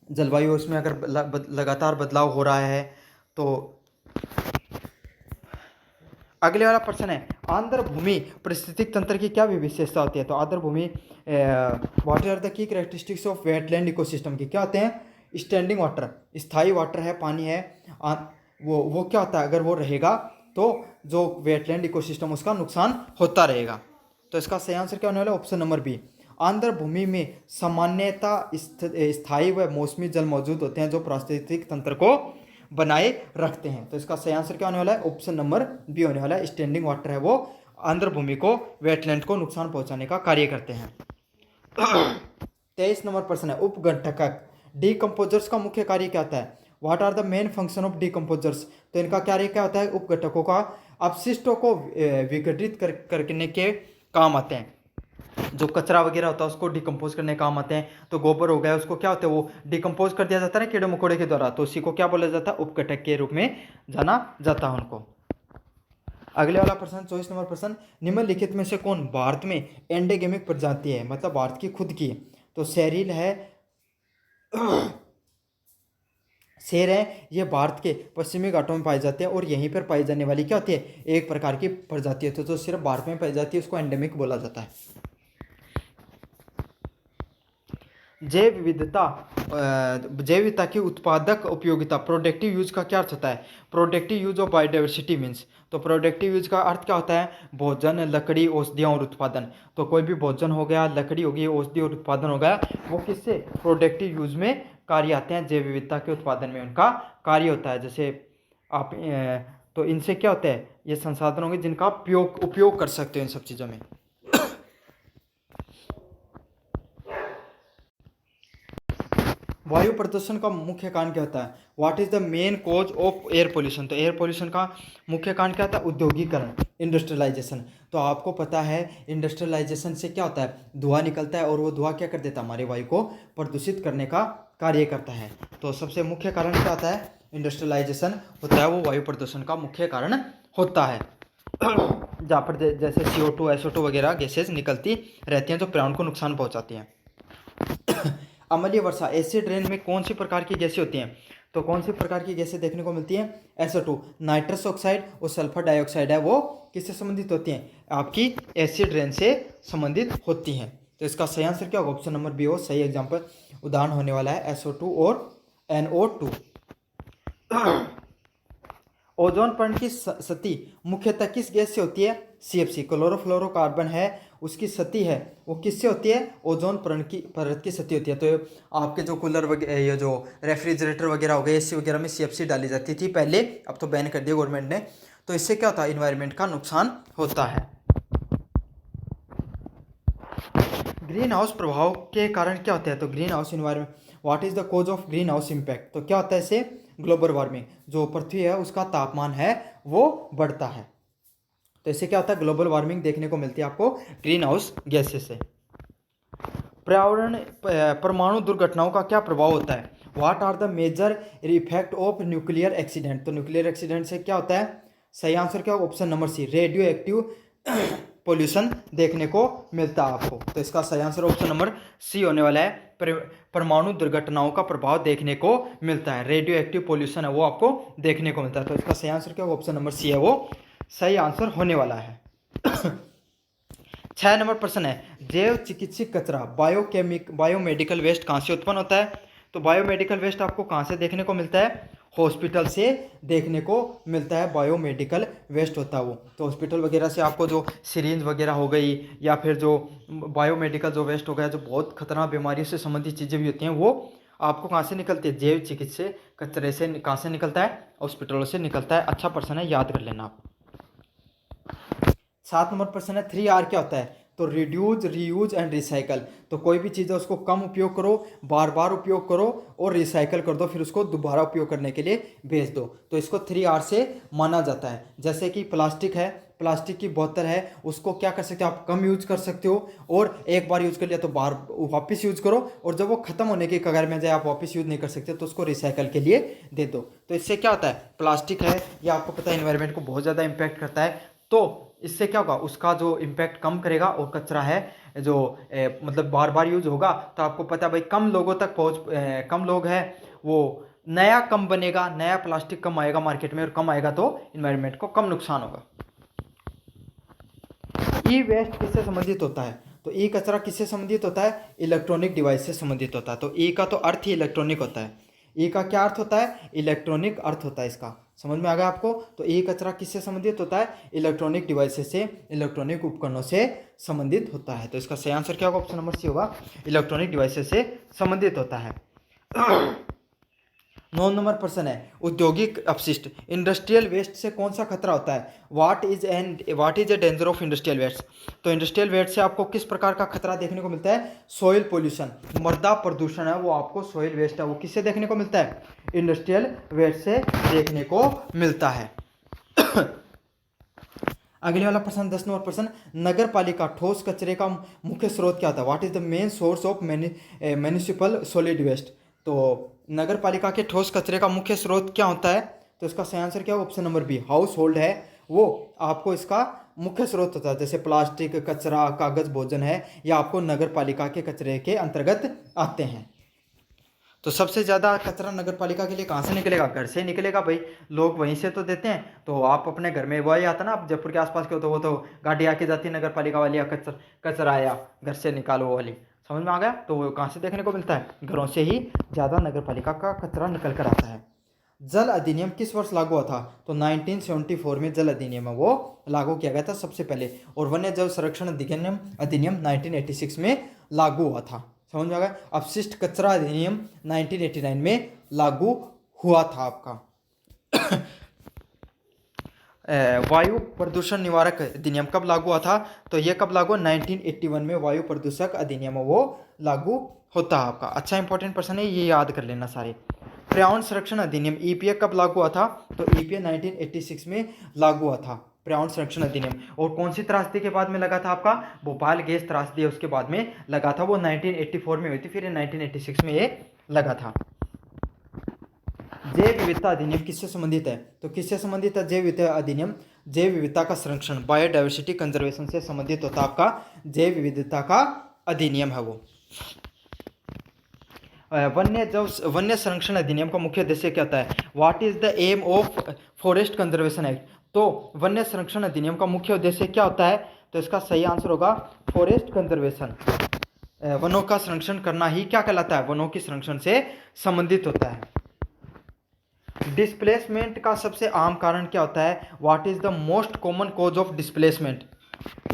जलवायु उसमें अगर लगातार बदलाव हो रहा है तो। अगले वाला प्रश्न है, आर्द्र भूमि पारिस्थितिक तंत्र की क्या विशेषता होती है? तो आर्द्र भूमि वाटर आर द की कैरेक्टरिस्टिक्स ऑफ वेटलैंड इकोसिस्टम की क्या होते हैं? स्टैंडिंग वाटर, स्थायी वाटर है, पानी है, वो क्या होता है? अगर वो रहेगा तो जो वेटलैंड इकोसिस्टम उसका नुकसान होता रहेगा। तो इसका सही आंसर क्या होने वाला है? Option number B. आर्द्र भूमि में सामान्यतः स्थायी व मौसमी जल मौजूद होते हैं जो पारिस्थितिक तंत्र को बनाए रखते हैं। तो इसका सही आंसर क्या होने वाला है? ऑप्शन नंबर बी होने वाला है। स्टैंडिंग वाटर है वो आर्द्र भूमि को, वेटलैंड को नुकसान पहुंचाने का कार्य करते हैं। 23 नंबर प्रश्न है, उपघटक डीकम्पोजर्स का मुख्य कार्य क्या होता है? What are the main function of decomposers? तो इनका कार्य क्या होता है? उपघटकों का अपशिष्टों को विघटित करने के काम आते हैं। जो कचरा वगैरह होता है उसको डिकम्पोज करने काम आते हैं। तो गोबर हो गया उसको क्या होता है? वो डिकम्पोज कर दिया जाता है ना कीड़े मकोड़े के द्वारा, तो उसी को क्या बोला जाता है? उपघटक के रूप में जाना जाता है उनको। अगले वाला प्रश्न 24 नंबर प्रश्न, निम्नलिखित में से कौन भारत में एंडेमिक प्रजाति है? मतलब भारत की खुद की। तो शेरिल है, शेर है, ये भारत के पश्चिमी घाटों में पाए जाते हैं और यहीं पर पाई जाने वाली क्या होती है? एक प्रकार की प्रजाति होती है, तो सिर्फ भारत में पाई जाती है, उसको एंडेमिक बोला जाता है। जैव विविधता की उत्पादक उपयोगिता, प्रोडक्टिव यूज का क्या अर्थ होता है? Productive use of biodiversity means, तो प्रोडक्टिव यूज का अर्थ क्या होता है? भोजन, लकड़ी, औषधियाँ और उत्पादन। तो कोई भी भोजन हो गया, लकड़ी होगी, औषधि और उत्पादन हो गया, वो किससे? प्रोडक्टिव यूज में कार्य आते हैं। जैव विविधता के उत्पादन में उनका कार्य होता है। जैसे आप तो इनसे क्या होता है? ये संसाधन होंगे जिनका उपयोग कर सकते हो इन सब चीज़ों में। वायु प्रदूषण का मुख्य कारण क्या होता है? What is the main cause of air pollution? तो एयर पोल्यूशन का मुख्य कारण क्या होता है? औद्योगिकरण, इंडस्ट्रियलाइजेशन। तो आपको पता है इंडस्ट्रियलाइजेशन से क्या होता है? धुआं निकलता है और वो धुआं क्या कर देता है? हमारे वायु को प्रदूषित करने का कार्य करता है। तो सबसे मुख्य कारण क्या होता है? इंडस्ट्रियलाइजेशन होता है, वो वायु प्रदूषण का मुख्य कारण होता है। जहाँ पर जैसे CO2 SO2 वगैरह गैसेज निकलती रहती हैं जो पर्यावरण को नुकसान पहुँचाती हैं। अम्लीय वर्षा, एसिड रेन में कौन सी प्रकार की गैसें होती हैं? तो कौन सी प्रकार की गैसें देखने को मिलती हैं? SO2, नाइट्रस ऑक्साइड और सल्फर डाइऑक्साइड है वो किससे संबंधित होती हैं? आपकी एसिड रेन से संबंधित होती हैं। तो इसका सही आंसर क्या होगा? ऑप्शन नंबर बी हो सही एग्जाम्पल उदाहरण होने वाला है SO2 और NO2। ओजोन परत की सती मुख्यतः किस गैस से होती है? CFC, क्लोरोफ्लोरोकार्बन है, उसकी सती है वो किससे होती है? ओजोन परत की सती होती है। तो आपके जो कूलर वगैरह, ये जो रेफ्रिजरेटर वगैरह हो गए, AC वगैरह में CFC डाली जाती थी पहले, अब तो बैन कर दिया गवर्नमेंट ने। तो इससे क्या होता है? इन्वायरमेंट का नुकसान होता है। ग्रीन हाउस प्रभाव के कारण क्या होता है? तो green house environment, what is the cause of green house impact? तो क्या होता है इससे? ग्लोबल वार्मिंग, जो पृथ्वी है उसका तापमान है वो बढ़ता है। तो इससे क्या होता है? ग्लोबल वार्मिंग देखने को मिलती है आपको ग्रीन हाउस गैसेस से। पर्यावरण परमाणु दुर्घटनाओं का क्या प्रभाव होता है? What are the major effect of nuclear accident? तो न्यूक्लियर एक्सीडेंट से क्या होता है? सही आंसर क्या होगा? Option number C, radioactive pollution देखने को मिलता है आपको। तो इसका सही आंसर ऑप्शन नंबर सी होने वाला है। परमाणु दुर्घटनाओं का प्रभाव देखने को मिलता है, रेडियो एक्टिव पोल्यूशन है वो आपको देखने को मिलता है। तो इसका सही आंसर क्या होगा? ऑप्शन नंबर सी है वो सही आंसर होने वाला है। 6 नंबर प्रश्न है, जैव चिकित्सक कचरा बायोमेडिकल वेस्ट कहाँ से उत्पन्न होता है? तो बायोमेडिकल वेस्ट आपको कहाँ से देखने को मिलता है? हॉस्पिटल से देखने को मिलता है बायोमेडिकल वेस्ट होता है वो। तो हॉस्पिटल वगैरह से आपको जो सिरिंज वगैरह हो गई या फिर जो बायोमेडिकल जो वेस्ट हो गया, जो बहुत खतरनाक बीमारियों से संबंधित चीज़ें भी होती हैं, वो आपको कहाँ से निकलती है? जैव चिकित्सा कचरे से कहाँ से निकलता है? हॉस्पिटलों से निकलता है। अच्छा प्रश्न है, याद कर लेना आप। 7 नंबर प्रश्न है 3R क्या होता है? तो रिड्यूज, रीयूज एंड रिसाइकल। तो कोई भी चीज़ है उसको कम उपयोग करो, बार बार उपयोग करो और रिसाइकल कर दो, फिर उसको दोबारा उपयोग करने के लिए भेज दो। तो इसको 3R से माना जाता है। जैसे कि प्लास्टिक है, प्लास्टिक की बोतल है, उसको क्या कर सकते हो आप? कम यूज कर सकते हो, और एक बार यूज कर लिया तो बार वापस यूज करो, और जब वो खत्म होने की कगार में जाए, आप वापस यूज नहीं कर सकते, तो उसको रिसाइकल के लिए दे दो। तो इससे क्या होता है? प्लास्टिक है, ये आपको पता है इन्वायरमेंट को बहुत ज़्यादा इम्पैक्ट करता है। तो इससे क्या होगा? उसका जो इम्पैक्ट कम करेगा, और कचरा है जो मतलब बार बार यूज होगा, तो आपको पता है भाई कम लोगों तक कम लोग हैं, वो नया कम बनेगा, नया प्लास्टिक कम आएगा मार्केट में, और कम आएगा तो इन्वायरमेंट को कम नुकसान होगा। ई वेस्ट किससे संबंधित होता है? तो ई कचरा किससे संबंधित होता है? इलेक्ट्रॉनिक डिवाइस से संबंधित होता है। तो ई का तो अर्थ ही इलेक्ट्रॉनिक होता है। ई का क्या अर्थ होता है? इलेक्ट्रॉनिक अर्थ होता है इसका। समझ में आ गया आपको? तो ई कचरा किससे संबंधित होता है? इलेक्ट्रॉनिक डिवाइसेस से, इलेक्ट्रॉनिक उपकरणों से संबंधित होता है। तो इसका सही आंसर क्या होगा? ऑप्शन नंबर सी होगा, इलेक्ट्रॉनिक डिवाइसेस से संबंधित होता है। 9 नंबर प्रश्न है औद्योगिक अपशिष्ट, इंडस्ट्रियल वेस्ट से कौन सा खतरा होता है? What is a danger of industrial waste? तो इंडस्ट्रियल वेस्ट से आपको किस प्रकार का खतरा देखने को मिलता है? सॉइल पोल्यूशन, मृदा प्रदूषण है वो आपको सॉइल वेस्ट है वो किससे देखने को मिलता है? इंडस्ट्रियल वेस्ट से देखने को मिलता है। अगले वाला प्रश्न 10 नंबर प्रश्न, नगर पालिका ठोस कचरे का मुख्य स्रोत क्या होता है? What is the main source of municipal solid waste? तो नगर पालिका के ठोस कचरे का मुख्य स्रोत क्या होता है? तो इसका सही आंसर क्या है? Option number B, household है वो आपको इसका मुख्य स्रोत होता है। जैसे प्लास्टिक कचरा, कागज भोजन है, या आपको नगर पालिका के कचरे के अंतर्गत आते हैं। तो सबसे ज़्यादा कचरा नगर पालिका के लिए कहाँ से निकलेगा? घर से निकलेगा भाई, लोग वहीं से तो देते हैं। तो आप अपने घर में वही आता ना, आप जयपुर के आसपास के हो तो वो तो गाड़ी आके जाती है नगर पालिका वाली, या कचरा आया घर से निकालो वो वाली। समझ में आ गया? तो वो कहाँ से देखने को मिलता है? घरों से ही ज़्यादा नगर पालिका का कचरा निकल कर आता है। जल अधिनियम किस वर्ष लागू हुआ था? तो 1974 में जल अधिनियम है वो लागू किया गया था सबसे पहले, और वन्य जल संरक्षण अधिनियम 1986 में लागू हुआ था। समझ में आ गया? अपशिष्ट कचरा अधिनियम 1989 में लागू हुआ था आपका। वायु प्रदूषण निवारक अधिनियम कब लागू हुआ था? तो ये कब लागू? 1981 में वायु प्रदूषक अधिनियम वो लागू होता है आपका। अच्छा इंपॉर्टेंट प्रश्न है, ये याद कर लेना सारे। पर्यावरण संरक्षण अधिनियम ईपीए कब लागू हुआ था? तो ईपीए 1986 में लागू हुआ था, पर्यावरण संरक्षण अधिनियम। और कौन सी त्रासदी के बाद में लगा था आपका? भोपाल गैस त्रासदी उसके बाद में लगा था, वो 1984 में हुई थी, फिर 1986 में ये लगा था। जैव विविधता अधिनियम किससे संबंधित है? तो किससे संबंधित है जैव विविधता अधिनियम? जैव विविधता का संरक्षण, बायोडाइवर्सिटी कंजर्वेशन से संबंधित होता है आपका जैव विविधता का अधिनियम है वो। वन्य संरक्षण अधिनियम का मुख्य उद्देश्य क्या होता है? What is the aim of forest conservation act? तो वन्य संरक्षण अधिनियम का मुख्य उद्देश्य क्या होता है? तो इसका सही आंसर होगा फॉरेस्ट कंजर्वेशन। वनों का संरक्षण करना ही क्या कहलाता है? वनों के संरक्षण से संबंधित होता है। डिस्प्लेसमेंट का सबसे आम कारण क्या होता है? What is the most common cause of displacement?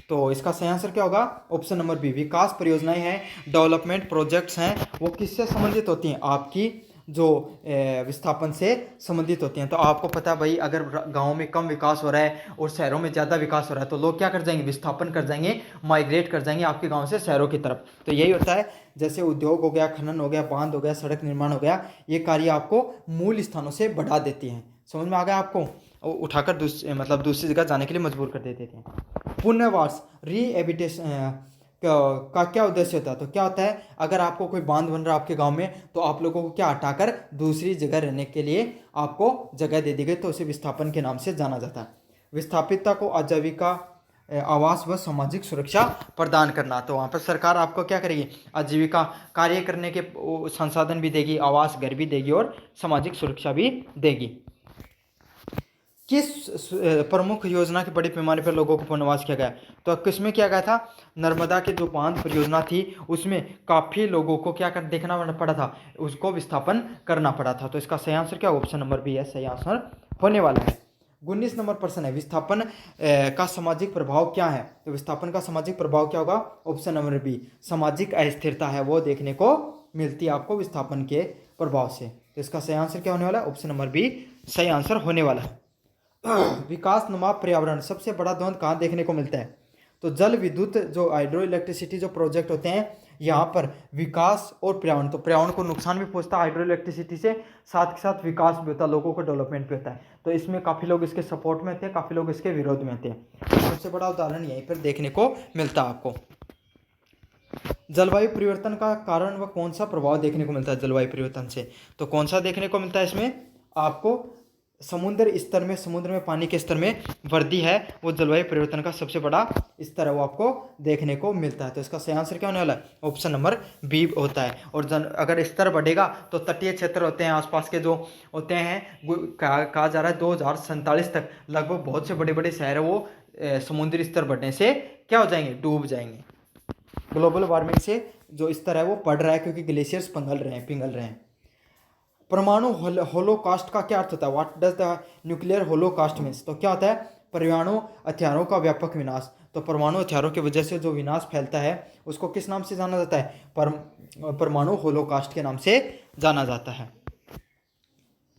तो इसका सही आंसर क्या होगा? ऑप्शन नंबर बी, विकास परियोजनाएं हैं, डेवलपमेंट प्रोजेक्ट्स हैं, वो किससे संबंधित होती हैं? आपकी जो विस्थापन से संबंधित होती हैं। तो आपको पता है भाई, अगर गांव में कम विकास हो रहा है और शहरों में ज़्यादा विकास हो रहा है, तो लोग क्या कर जाएंगे? विस्थापन कर जाएंगे, माइग्रेट कर जाएंगे आपके गांव से शहरों की तरफ। तो यही होता है, जैसे उद्योग हो गया, खनन हो गया, बांध हो गया, सड़क निर्माण हो गया, ये कार्य आपको मूल स्थानों से बढ़ा देती हैं। समझ में आ गया आपको? उठाकर दूसरी जगह जाने के लिए मजबूर कर देते थे। पुनर्वास, रिहेबिटेशन का क्या उद्देश्य होता है? तो क्या होता है, अगर आपको कोई बांध बन रहा है आपके गांव में, तो आप लोगों को क्या हटाकर दूसरी जगह रहने के लिए आपको जगह दे दी गई, तो उसे विस्थापन के नाम से जाना जाता है। विस्थापितता को आजीविका, आवास व सामाजिक सुरक्षा प्रदान करना। तो वहाँ पर सरकार आपको क्या करेगी? आजीविका, कार्य करने के संसाधन भी देगी, आवास घर भी देगी, और सामाजिक सुरक्षा भी देगी। किस प्रमुख योजना के बड़े पैमाने पर लोगों को पुनर्वास किया गया? तो किसमें किया गया था? नर्मदा के जो बांध परियोजना थी, उसमें काफ़ी लोगों को क्या कर देखना पड़ा था, उसको विस्थापन करना पड़ा था। तो इसका सही आंसर क्या? ऑप्शन नंबर बी है सही आंसर होने वाला है। 19 नंबर प्रश्न है, विस्थापन का सामाजिक प्रभाव क्या है? तो विस्थापन का सामाजिक प्रभाव क्या होगा? ऑप्शन नंबर बी, सामाजिक अस्थिरता है वो देखने को मिलती है आपको विस्थापन के प्रभाव से। तो इसका सही आंसर क्या होने वाला है? ऑप्शन नंबर बी सही आंसर होने वाला है। विकास नुमा पर्यावरण सबसे बड़ा द्वंद्व कहाँ देखने को मिलता है? तो जल विद्युत जो हाइड्रो इलेक्ट्रिसिटी जो प्रोजेक्ट होते हैं, यहाँ पर विकास और पर्यावरण, तो पर्यावरण को नुकसान भी पहुंचता है हाइड्रो इलेक्ट्रिसिटी से, साथ के साथ विकास भी होता है, लोगों को डेवलपमेंट भी होता है। तो इसमें काफ़ी लोग इसके सपोर्ट में थे, काफ़ी लोग इसके विरोध में थे। सबसे बड़ा उदाहरण यहीं पर देखने को मिलता है आपको। जलवायु परिवर्तन का कारण व कौन सा प्रभाव देखने को मिलता है जलवायु परिवर्तन से? तो कौन सा देखने को मिलता है इसमें आपको? समुद्र स्तर में, समुद्र में पानी के स्तर में वृद्धि है, वो जलवायु परिवर्तन का सबसे बड़ा स्तर है, वो आपको देखने को मिलता है। तो इसका सही आंसर क्या होने वाला है? ऑप्शन नंबर बी होता है। और अगर स्तर बढ़ेगा तो तटीय क्षेत्र होते हैं, आसपास के जो होते हैं, कहा जा रहा है 2047 तक लगभग बहुत से बड़े बड़े शहर है वो समुद्री स्तर बढ़ने से क्या हो जाएंगे? डूब जाएंगे। ग्लोबल वार्मिंग से जो स्तर है वो बढ़ रहा है, क्योंकि ग्लेशियर्स पिघल रहे हैं। परमाणु होलोकास्ट का क्या अर्थ होता है? What does the nuclear Holocaust means? तो क्या होता है? परमाणु हथियारों का व्यापक विनाश। तो परमाणु हथियारों की वजह से जो विनाश फैलता है उसको किस नाम से जाना जाता है? परमाणु होलोकास्ट के नाम से जाना जाता है।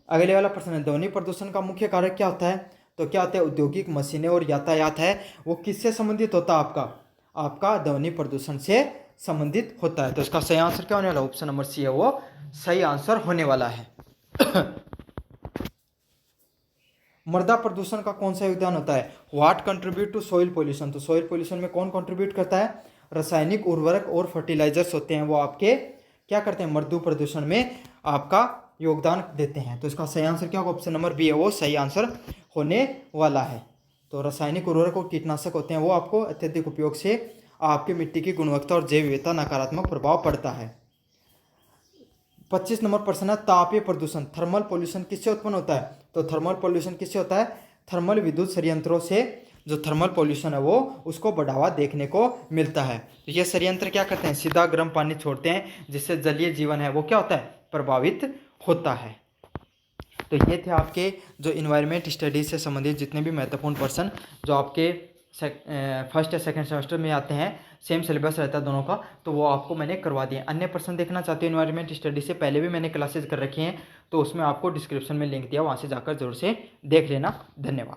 अगले वाला प्रश्न है, ध्वनि प्रदूषण का मुख्य कारक क्या होता है? तो क्या होता है? औद्योगिक मशीनें और यातायात है, वो किससे संबंधित होता है? आपका ध्वनि प्रदूषण से संबंधित होता है। तो इसका सही आंसर क्या होने वाला? ऑप्शन नंबर सी है वो सही आंसर होने वाला है। मृदा प्रदूषण का कौन सा योगदान होता है? What contribute to soil pollution? तो सॉइल पोल्यूशन में कौन कंट्रीब्यूट करता है? रासायनिक उर्वरक और फर्टिलाइजर्स होते हैं, वो आपके क्या करते हैं? मृदा प्रदूषण में आपका योगदान देते हैं। तो इसका सही आंसर क्या होगा? ऑप्शन नंबर बी है वो सही आंसर होने वाला है। तो रासायनिक उर्वरक और कीटनाशक होते हैं, वो आपको अत्यधिक उपयोग से आपकी मिट्टी की गुणवत्ता और जैव विविधता नकारात्मक प्रभाव पड़ता है। 25 नंबर प्रश्न है, तापीय प्रदूषण थर्मल पोल्यूशन किससे उत्पन्न होता है? तो थर्मल पोल्यूशन किससे होता है? थर्मल विद्युत संयंत्रों से जो थर्मल पोल्यूशन है वो उसको बढ़ावा देखने को मिलता है। तो ये संयंत्र क्या करते हैं? सीधा गर्म पानी छोड़ते हैं, जिससे जलीय जीवन है वो क्या होता है? प्रभावित होता है। तो ये थे आपके जो इन्वायरमेंट स्टडीज से संबंधित जितने भी महत्वपूर्ण प्रश्न जो आपके फर्स्ट या सेकंड सेमेस्टर में आते हैं, सेम सिलेबस रहता है दोनों का, तो वो आपको मैंने करवा दिए। अन्य प्रश्न देखना चाहते हो इन्वायरमेंट स्टडी से, पहले भी मैंने क्लासेज कर रखी हैं, तो उसमें आपको डिस्क्रिप्शन में लिंक दिया, वहाँ से जाकर जरूर से देख लेना। धन्यवाद।